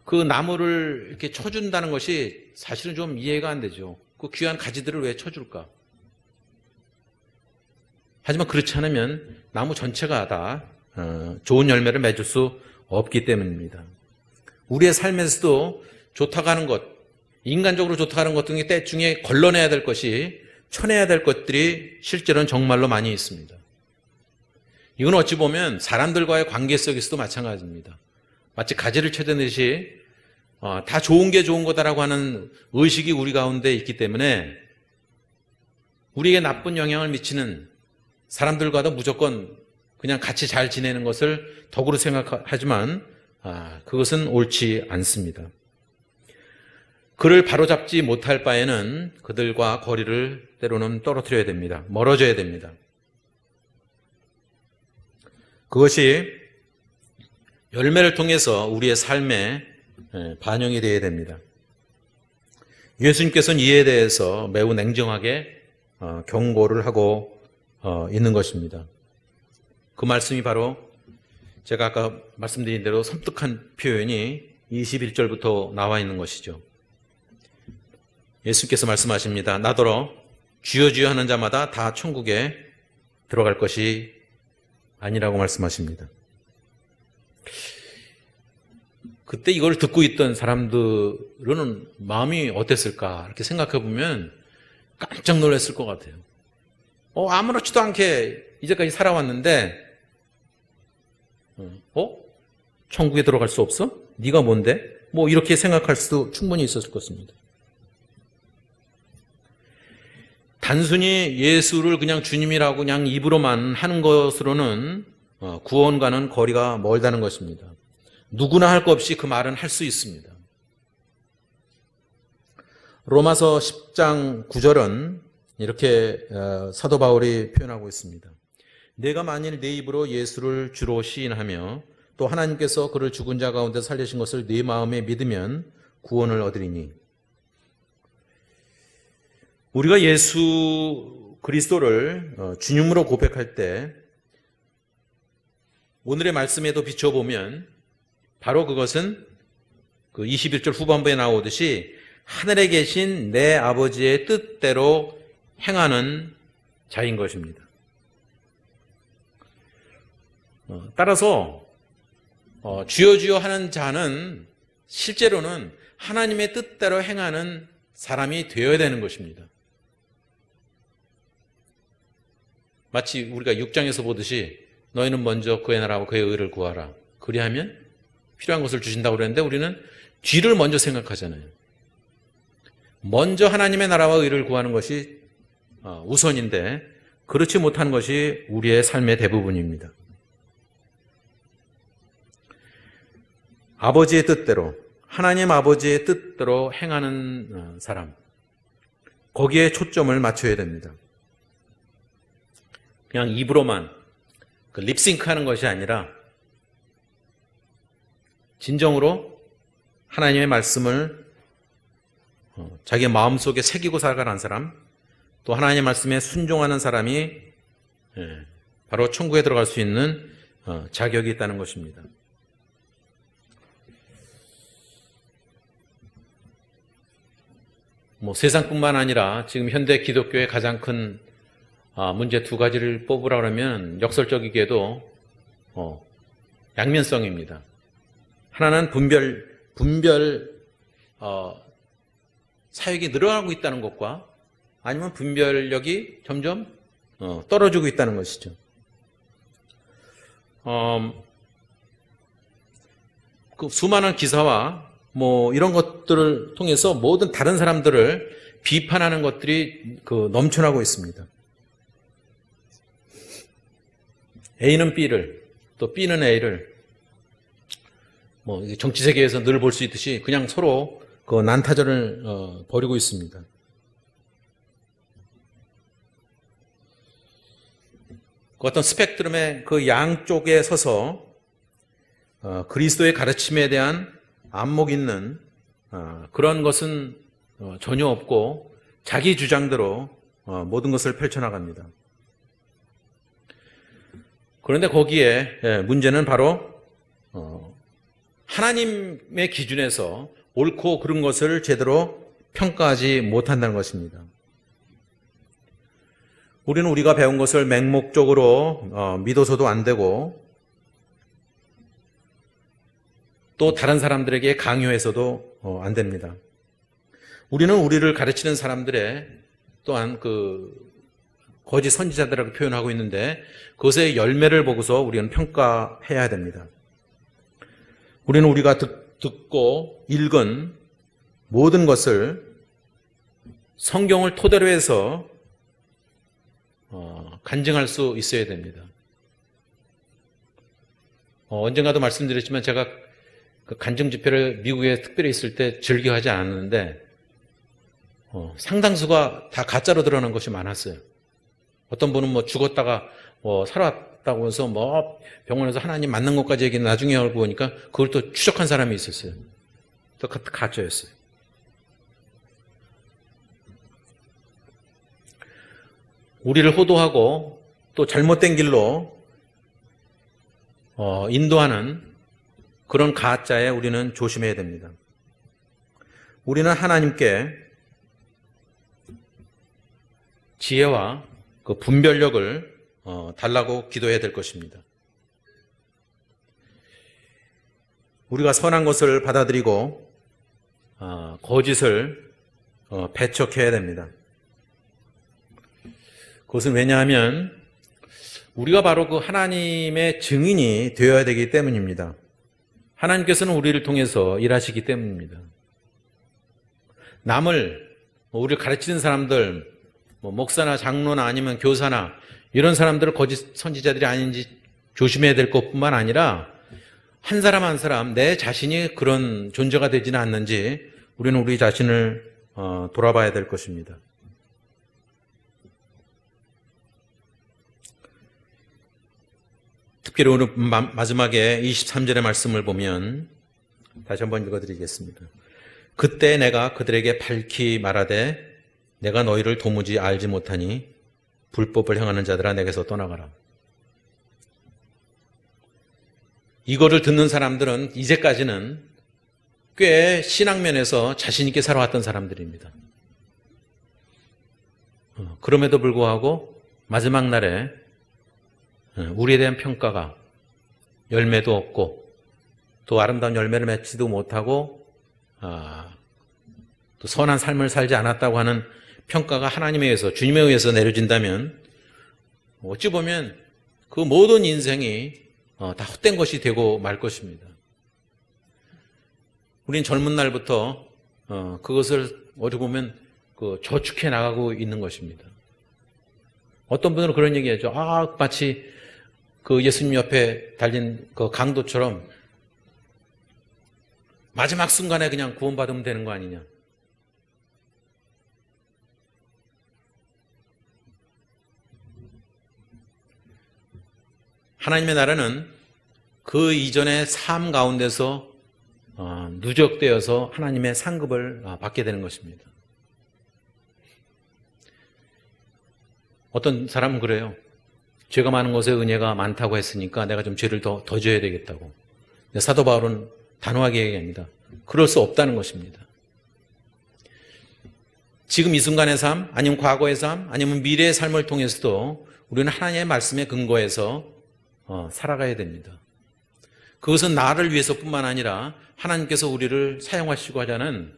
그 나무를 이렇게 쳐준다는 것이 사실은 좀 이해가 안 되죠. 그 귀한 가지들을 왜 쳐줄까? 하지만 그렇지 않으면 나무 전체가 다 좋은 열매를 맺을 수 없기 때문입니다. 우리의 삶에서도 좋다고 하는 것, 인간적으로 좋다고 하는 것 등의 때 중에 걸러내야 될 것이, 쳐내야 될 것들이 실제로는 정말로 많이 있습니다. 이건 어찌 보면 사람들과의 관계 속에서도 마찬가지입니다. 마치 가지를 쳐내듯이 다 좋은 게 좋은 거다라고 하는 의식이 우리 가운데 있기 때문에 우리에게 나쁜 영향을 미치는 사람들과도 무조건 그냥 같이 잘 지내는 것을 덕으로 생각하지만 그것은 옳지 않습니다. 그를 바로잡지 못할 바에는 그들과 거리를 때로는 떨어뜨려야 됩니다. 멀어져야 됩니다. 그것이 열매를 통해서 우리의 삶에 반영이 되어야 됩니다. 예수님께서는 이에 대해서 매우 냉정하게 경고를 하고 있는 것입니다. 그 말씀이 바로 제가 아까 말씀드린 대로 섬뜩한 표현이 21절부터 나와 있는 것이죠. 예수님께서 말씀하십니다. 나더러 주여 주여 하는 자마다 다 천국에 들어갈 것이 아니라고 말씀하십니다. 그때 이걸 듣고 있던 사람들은 마음이 어땠을까 이렇게 생각해 보면 깜짝 놀랐을 것 같아요. 아무렇지도 않게 이제까지 살아왔는데 천국에 들어갈 수 없어? 네가 뭔데? 뭐 이렇게 생각할 수도 충분히 있었을 것입니다. 단순히 예수를 그냥 주님이라고 그냥 입으로만 하는 것으로는 구원과는 거리가 멀다는 것입니다. 누구나 할 것 없이 그 말은 할 수 있습니다. 로마서 10장 9절은 이렇게 사도 바울이 표현하고 있습니다. 내가 만일 내 입으로 예수를 주로 시인하며 또 하나님께서 그를 죽은 자 가운데 살리신 것을 네 마음에 믿으면 구원을 얻으리니. 우리가 예수 그리스도를 주님으로 고백할 때 오늘의 말씀에도 비춰보면 바로 그것은 그 21절 후반부에 나오듯이 하늘에 계신 내 아버지의 뜻대로 행하는 자인 것입니다. 따라서 주여 주여 하는 자는 실제로는 하나님의 뜻대로 행하는 사람이 되어야 되는 것입니다. 마치 우리가 6장에서 보듯이 너희는 먼저 그의 나라와 그의 의를 구하라. 그리하면 필요한 것을 주신다고 그랬는데 우리는 뒤를 먼저 생각하잖아요. 먼저 하나님의 나라와 의를 구하는 것이 우선인데 그렇지 못한 것이 우리의 삶의 대부분입니다. 아버지의 뜻대로, 하나님 아버지의 뜻대로 행하는 사람, 거기에 초점을 맞춰야 됩니다. 그냥 입으로만 립싱크하는 것이 아니라 진정으로 하나님의 말씀을 자기 마음속에 새기고 살아가는 사람, 또 하나님의 말씀에 순종하는 사람이 바로 천국에 들어갈 수 있는 자격이 있다는 것입니다. 세상뿐만 아니라 지금 현대 기독교의 가장 큰 문제 두 가지를 뽑으라 그러면 역설적이게도 양면성입니다. 하나는 분별 사역이 늘어나고 있다는 것과 아니면 분별력이 점점 떨어지고 있다는 것이죠. 그 수많은 기사와 이런 것들을 통해서 모든 다른 사람들을 비판하는 것들이 넘쳐나고 있습니다. A는 B를, 또 B는 A를, 정치 세계에서 늘 볼 수 있듯이 그냥 서로 난타전을 벌이고 있습니다. 어떤 스펙트럼의 그 양쪽에 서서 그리스도의 가르침에 대한 안목 있는 그런 것은 전혀 없고 자기 주장대로 모든 것을 펼쳐나갑니다. 그런데 거기에 문제는 바로 하나님의 기준에서 옳고 그른 것을 제대로 평가하지 못한다는 것입니다. 우리는 우리가 배운 것을 맹목적으로 믿어서도 안 되고 또 다른 사람들에게 강요해서도 안 됩니다. 우리는 우리를 가르치는 사람들의 또한 거짓 선지자들이라고 표현하고 있는데 그것의 열매를 보고서 우리는 평가해야 됩니다. 우리는 우리가 듣고 읽은 모든 것을 성경을 토대로 해서 간증할 수 있어야 됩니다. 언젠가도 말씀드렸지만 제가 그 간증 집회를 미국에 특별히 있을 때 즐겨하지 않았는데 상당수가 다 가짜로 드러난 것이 많았어요. 어떤 분은 죽었다가 살아왔다고 해서 병원에서 하나님 만난 것까지 얘기는 나중에 알고 보니까 그걸 또 추적한 사람이 있었어요. 또 가짜였어요. 우리를 호도하고 또 잘못된 길로 인도하는 그런 가짜에 우리는 조심해야 됩니다. 우리는 하나님께 지혜와 그 분별력을 달라고 기도해야 될 것입니다. 우리가 선한 것을 받아들이고 거짓을 배척해야 됩니다. 그것은 왜냐하면 우리가 바로 그 하나님의 증인이 되어야 되기 때문입니다. 하나님께서는 우리를 통해서 일하시기 때문입니다. 남을, 우리를 가르치는 사람들, 목사나 장로나 아니면 교사나 이런 사람들을 거짓 선지자들이 아닌지 조심해야 될 것뿐만 아니라 한 사람 한 사람 내 자신이 그런 존재가 되지는 않는지 우리는 우리 자신을 돌아봐야 될 것입니다. 특별히 오늘 마지막에 23절의 말씀을 보면 다시 한번 읽어드리겠습니다. 그때 내가 그들에게 밝히 말하되 내가 너희를 도무지 알지 못하니 불법을 행하는 자들아 내게서 떠나가라. 이거를 듣는 사람들은 이제까지는 꽤 신앙면에서 자신 있게 살아왔던 사람들입니다. 그럼에도 불구하고 마지막 날에 우리에 대한 평가가 열매도 없고 또 아름다운 열매를 맺지도 못하고 또 선한 삶을 살지 않았다고 하는 평가가 하나님에 의해서 주님에 의해서 내려진다면 어찌 보면 그 모든 인생이 다 헛된 것이 되고 말 것입니다. 우린 젊은 날부터 그것을 어찌 보면 저축해 나가고 있는 것입니다. 어떤 분들은 그런 얘기하죠. 마치 그 예수님 옆에 달린 그 강도처럼 마지막 순간에 그냥 구원받으면 되는 거 아니냐. 하나님의 나라는 그 이전의 삶 가운데서 누적되어서 하나님의 상급을 받게 되는 것입니다. 어떤 사람은 그래요. 죄가 많은 것에 은혜가 많다고 했으니까 내가 좀 죄를 더 져야 되겠다고. 사도 바울은 단호하게 얘기합니다. 그럴 수 없다는 것입니다. 지금 이 순간의 삶, 아니면 과거의 삶, 아니면 미래의 삶을 통해서도 우리는 하나님의 말씀에 근거해서 살아가야 됩니다. 그것은 나를 위해서뿐만 아니라 하나님께서 우리를 사용하시고 하자는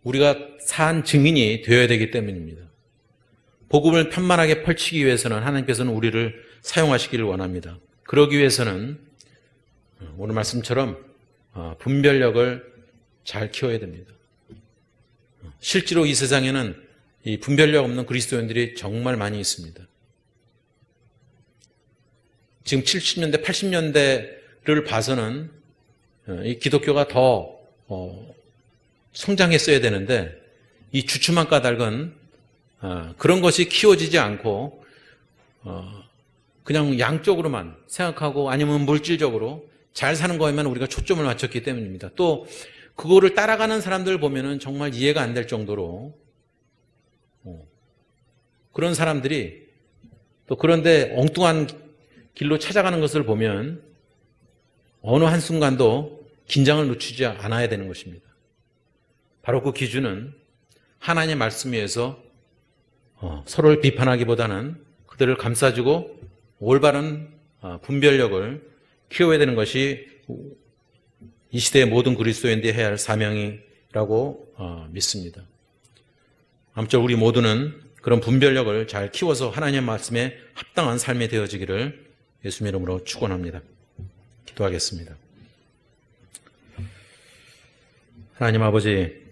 우리가 산 증인이 되어야 되기 때문입니다. 복음을 편만하게 펼치기 위해서는 하나님께서는 우리를 사용하시기를 원합니다. 그러기 위해서는 오늘 말씀처럼 분별력을 잘 키워야 됩니다. 실제로 이 세상에는 이 분별력 없는 그리스도인들이 정말 많이 있습니다. 지금 70년대, 80년대를 봐서는 이 기독교가 더 성장했어야 되는데 이 주춤한 까닭은 그런 것이 키워지지 않고 그냥 양쪽으로만 생각하고 아니면 물질적으로 잘 사는 거에만 우리가 초점을 맞췄기 때문입니다. 또 그거를 따라가는 사람들 보면은 정말 이해가 안 될 정도로 그런 사람들이 또 그런데 엉뚱한 길로 찾아가는 것을 보면 어느 한순간도 긴장을 늦추지 않아야 되는 것입니다. 바로 그 기준은 하나님의 말씀 위에서 서로를 비판하기보다는 그들을 감싸주고 올바른 분별력을 키워야 되는 것이 이 시대의 모든 그리스도인들이 해야 할 사명이라고 믿습니다. 아무쪼록 우리 모두는 그런 분별력을 잘 키워서 하나님의 말씀에 합당한 삶이 되어지기를 예수님 이름으로 축원합니다. 기도하겠습니다. 하나님 아버지,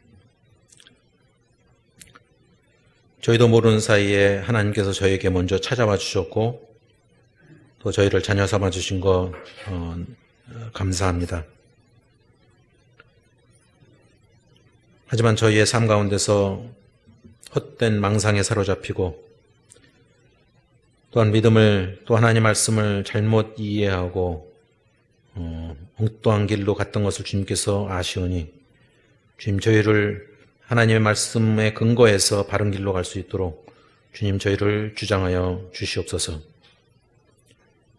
저희도 모르는 사이에 하나님께서 저에게 먼저 찾아와 주셨고 또 저희를 자녀 삼아 주신 거 감사합니다. 하지만 저희의 삶 가운데서 헛된 망상에 사로잡히고 또한 믿음을 또 하나님 말씀을 잘못 이해하고 엉뚱한 길로 갔던 것을 주님께서 아시오니 주님 저희를 하나님의 말씀에 근거해서 바른 길로 갈 수 있도록 주님 저희를 주장하여 주시옵소서.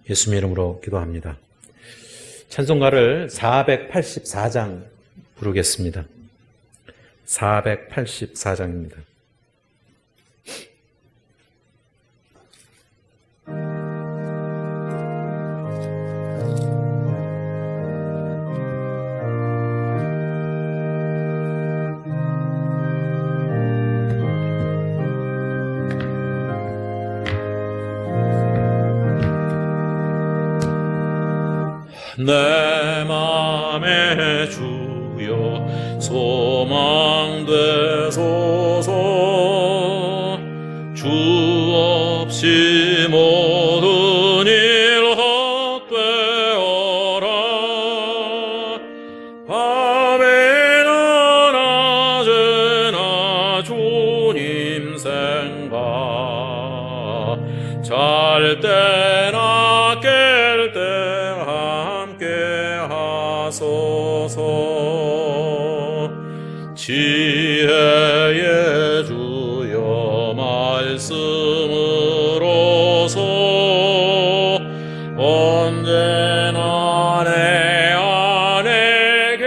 예수님 이름으로 기도합니다. 찬송가를 484장 부르겠습니다. 484장입니다. 내 맘에 주여 소망 되소서. 주 없이 모든 일 헛되어라. 밤에나 낮에나 주님 생각, 잘 때나 깰 때 지혜의 주여 말씀으로서 언제나 내 안에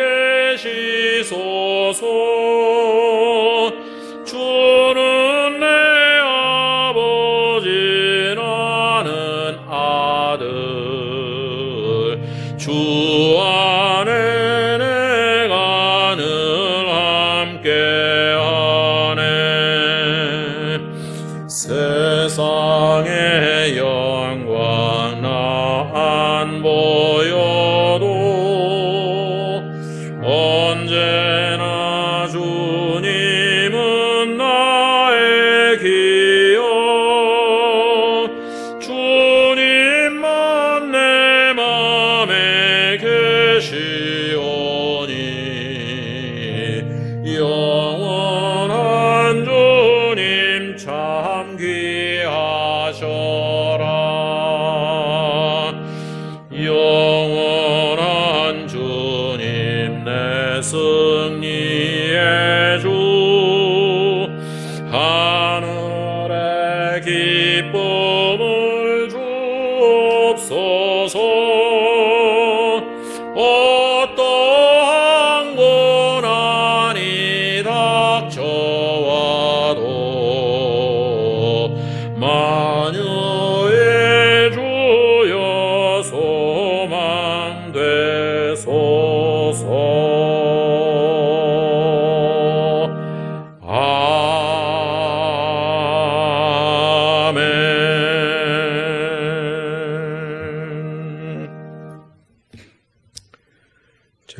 계시소서. 주는 내 아버지 나는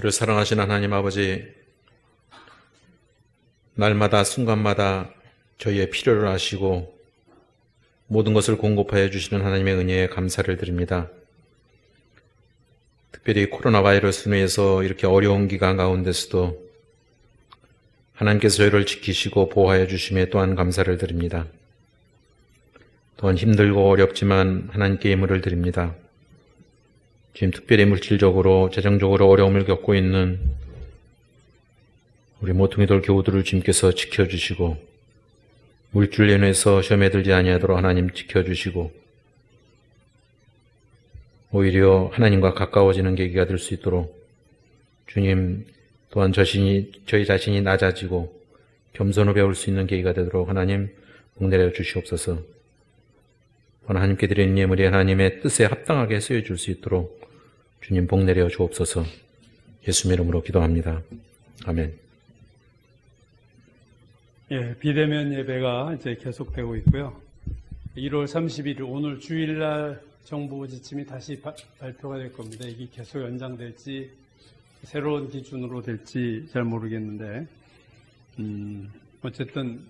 그를 사랑하시는 하나님 아버지, 날마다 순간마다 저희의 필요를 아시고 모든 것을 공급하여 주시는 하나님의 은혜에 감사를 드립니다. 특별히 코로나 바이러스로 인해서 이렇게 어려운 기간 가운데서도 하나님께서 저희를 지키시고 보호하여 주심에 또한 감사를 드립니다. 또한 힘들고 어렵지만 하나님께 예물을 드립니다. 지금 특별히 물질적으로, 재정적으로 어려움을 겪고 있는 우리 모퉁이돌 교우들을 주님께서 지켜주시고 물질 연회에서 시험에 들지 아니하도록 하나님 지켜주시고 오히려 하나님과 가까워지는 계기가 될 수 있도록 주님 또한 저희 자신이 낮아지고 겸손을 배울 수 있는 계기가 되도록 하나님 복내려 주시옵소서. 하나님께 드리는 예물이 하나님의 뜻에 합당하게 쓰여줄 수 있도록 주님 복내려 주옵소서. 예수 이름으로 기도합니다. 아멘. 예, 비대면 예배가 이제 계속되고 있고요. 1월 31일 오늘 주일날 정부 지침이 다시 발표가 될 겁니다. 이게 계속 연장될지 새로운 기준으로 될지 잘 모르겠는데 어쨌든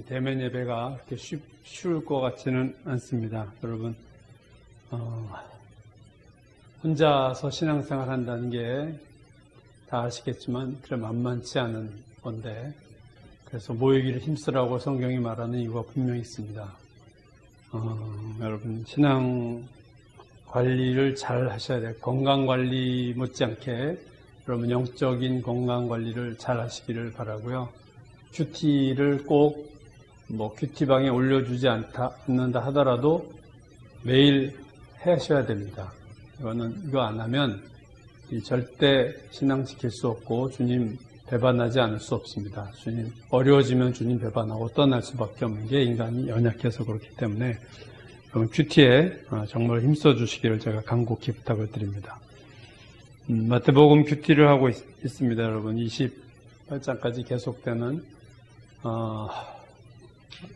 대면 예배가 그렇게 쉬울 것 같지는 않습니다. 여러분 혼자서 신앙생활 한다는 게 다 아시겠지만 그래 만만치 않은 건데 그래서 모이기를 힘쓰라고 성경이 말하는 이유가 분명히 있습니다. 여러분 신앙 관리를 잘 하셔야 돼요. 건강관리 못지않게 여러분 영적인 건강관리를 잘 하시기를 바라고요. 큐티를 꼭 큐티방에 올려주지 않는다 하더라도 매일 하셔야 됩니다. 이거 안 하면 절대 신앙 지킬 수 없고 주님 배반하지 않을 수 없습니다. 주님 어려워지면 주님 배반하고 떠날 수밖에 없는 게 인간이 연약해서 그렇기 때문에 그럼 큐티에 정말 힘써 주시기를 제가 간곡히 부탁을 드립니다. 마태복음 큐티를 하고 있습니다. 여러분 28장까지 계속되는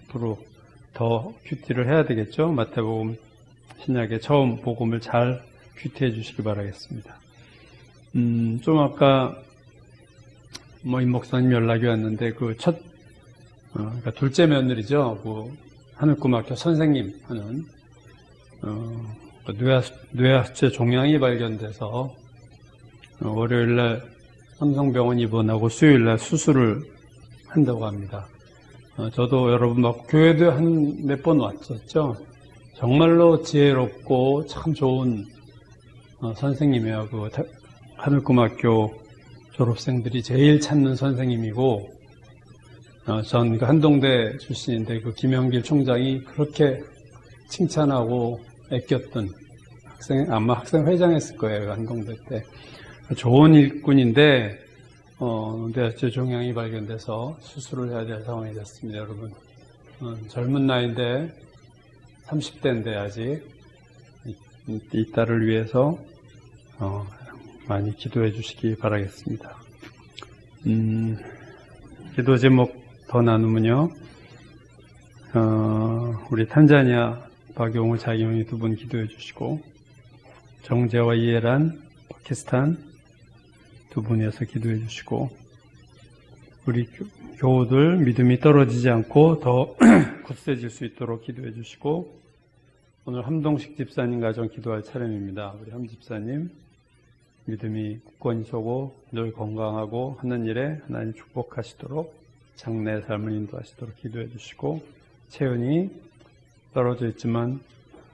앞으로 더 큐티를 해야 되겠죠. 마태복음 신약의 처음 복음을 잘 큐티해 주시기 바라겠습니다. 좀 아까 임 목사님 연락이 왔는데 그러니까 둘째 며느리죠. 하늘고등학교 선생님 하는 뇌하수체 종양이 발견돼서 월요일날 삼성병원 입원하고 수요일날 수술을 한다고 합니다. 저도 여러분 교회도 한 몇 번 왔었죠. 정말로 지혜롭고 참 좋은 선생님이에요. 하늘고등학교 졸업생들이 제일 찾는 선생님이고 전 한동대 출신인데 김영길 총장이 그렇게 칭찬하고 아꼈던 아마 학생회장 했을 거예요. 한동대 때. 좋은 일꾼인데 뇌하수체 종양이 발견돼서 수술을 해야 될 상황이 됐습니다. 여러분 젊은 나이인데 30대인데 아직 이 딸을 위해서 많이 기도해 주시기 바라겠습니다. 기도 제목 더 나누면요. 우리 탄자니아 박용우 자기용이 두 분 기도해 주시고 정재와 이해란 파키스탄 두 분이어서 기도해 주시고 우리 교우들 믿음이 떨어지지 않고 더 굳세질 수 있도록 기도해 주시고 오늘 함동식 집사님 가정 기도할 차례입니다. 우리 함 집사님 믿음이 굳건히 서고 늘 건강하고 하는 일에 하나님 축복하시도록 장래의 삶을 인도하시도록 기도해 주시고 채연이 떨어져 있지만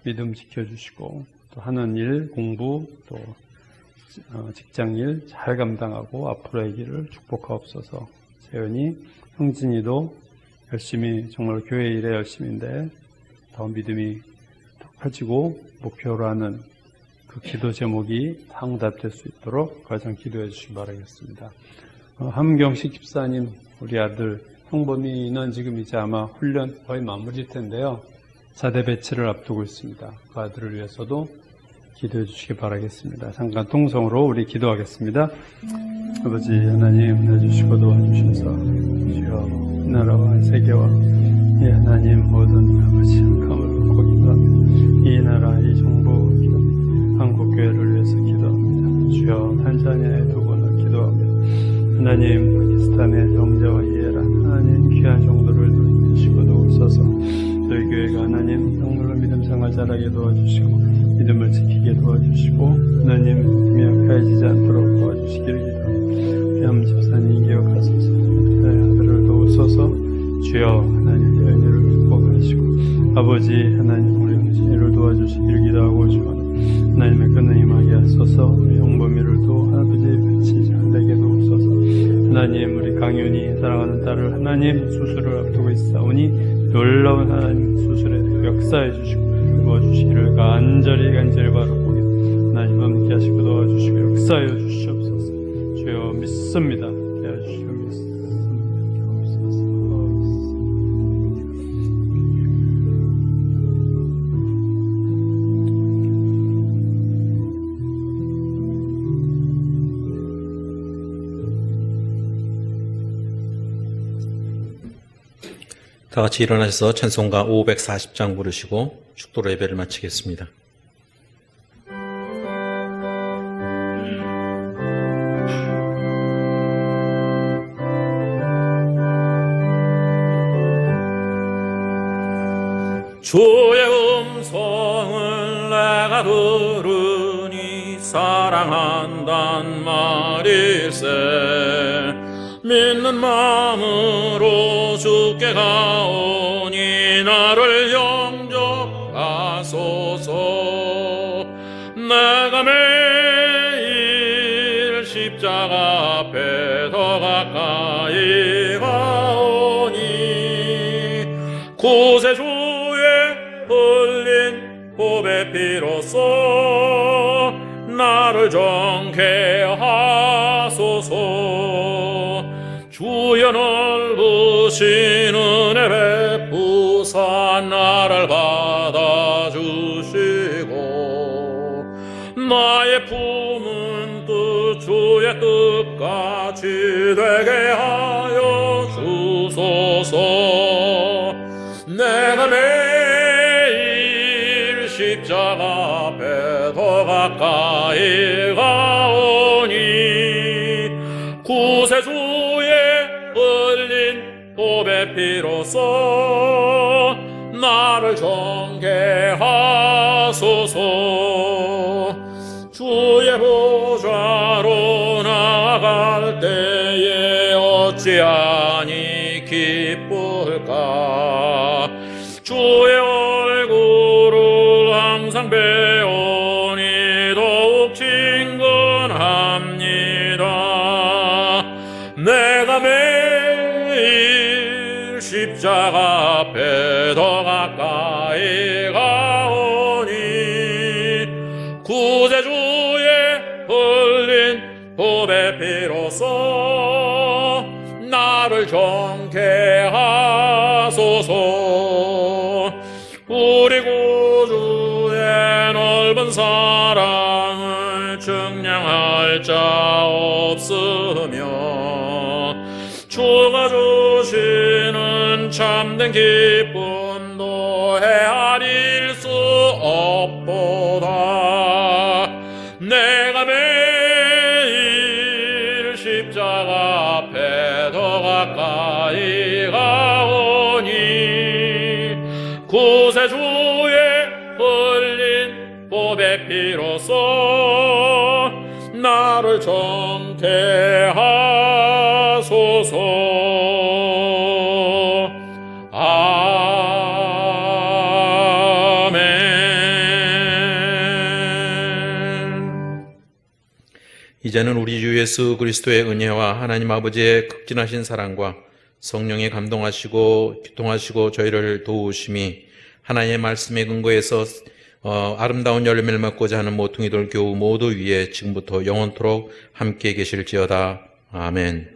믿음 지켜주시고 또 하는 일, 공부 또 직장일 잘 감당하고 앞으로의 길을 축복하옵소서. 채연이, 형진이도 열심히 정말 교회 일에 열심인데 더 믿음이 더 커지고 목표로 하는 그 기도 제목이 다 응답될 수 있도록 가정 기도해 주시기 바라겠습니다. 함경식 집사님 우리 아들 형범이는 지금 이제 아마 훈련 거의 마무리일 텐데요. 4대 배치를 앞두고 있습니다. 그 아들을 위해서도 기도해 주시기 바라겠습니다. 잠깐 통성으로 우리 기도하겠습니다. 아버지 하나님 은혜 주시고 도와주셔서 주여 이 나라와 세계와 이 하나님 모든 아버지 감을 거기가 이 나라 이 정부 한국교회를 위해서 기도합니다. 주여 탄자니아의 두 분을 기도 기도하며 하나님 파키스탄의 정자와 이해란 하나님 귀한 정도를 도와주시고 도우소서. 저희 교회가 하나님 정말로 믿음 생활 잘하게 도와주시고 믿음을 지키게 도와주시고 하나님 믿음이 약해지지 않도록 도와주시기를 기도합니다. 귀한 집사님 기억하소서. 저희 아들을 도우소서. 주여 하나님 은혜를 축복하시고 아버지 하나님 우리 형제를 도와주시기를 기도하고 주옵나다. 하나님의 끈을 임하게 하소서. 우리 형범이를 아버지의 빛이 잘되게 도우소서. 하나님 우리 강윤이 사랑하는 딸을 하나님 수술을 앞두고 있사오니 놀라운 하나님 수술에 역사해 주시고 도와주시기를 간절히 바라보며 하나님 함께 하시고 도와주시고 역사해 주시옵소서. 주여 믿습니다. 도와주시고 믿습니다. 없소서. 다 같이 일어나셔서 찬송가 540장 부르시고 축도로 예배를 마치겠습니다. 주의 음성을 내가 들으니 사랑한단 말일세. 믿는 마음으로 주께 가오니 나를 영접하소서. 내가 매일 십자가 앞에 더 가까이 가오니 구세주의 흘린 보배 피로써 나를 정케 하소서. 주여 넓으신 은혜 베푸사 나를 받아주시고 나의 품은 뜻 주의 뜻같이 되게 하여 주소서. 내가 매일 십자가 앞에 더 가까이 가오니 구세주의 흘린 보배 피로써 나를 정케 하소서. 주의 보좌로 나아갈 때에 어찌하니 기쁠까. 주의 얼굴을 항상 배우니 더욱 친근합니다. 내가 매일 십자가 앞에 더 가까이 가오니 구세주의 흘린 보배 피로써 나를 정케 하소서. 우리 구주의 넓은 사랑을 측량할 자 없으며 주가 주시는 참된 기쁨도 헤아릴 수 없도다. 내가 매일 십자가 앞에 더 가까이 가오니 구세주의 흘린 보배 피로써 나를 정케 하소서. 아멘. 이제는 우리 주 예수 그리스도의 은혜와 하나님 아버지의 극진하신 사랑과 성령의 감동하시고 교통하시고 저희를 도우심이 하나님의 말씀의 근거에서 아름다운 열매를 맺고자 하는 모퉁이들 교우 모두 위에 지금부터 영원토록 함께 계실지어다. 아멘.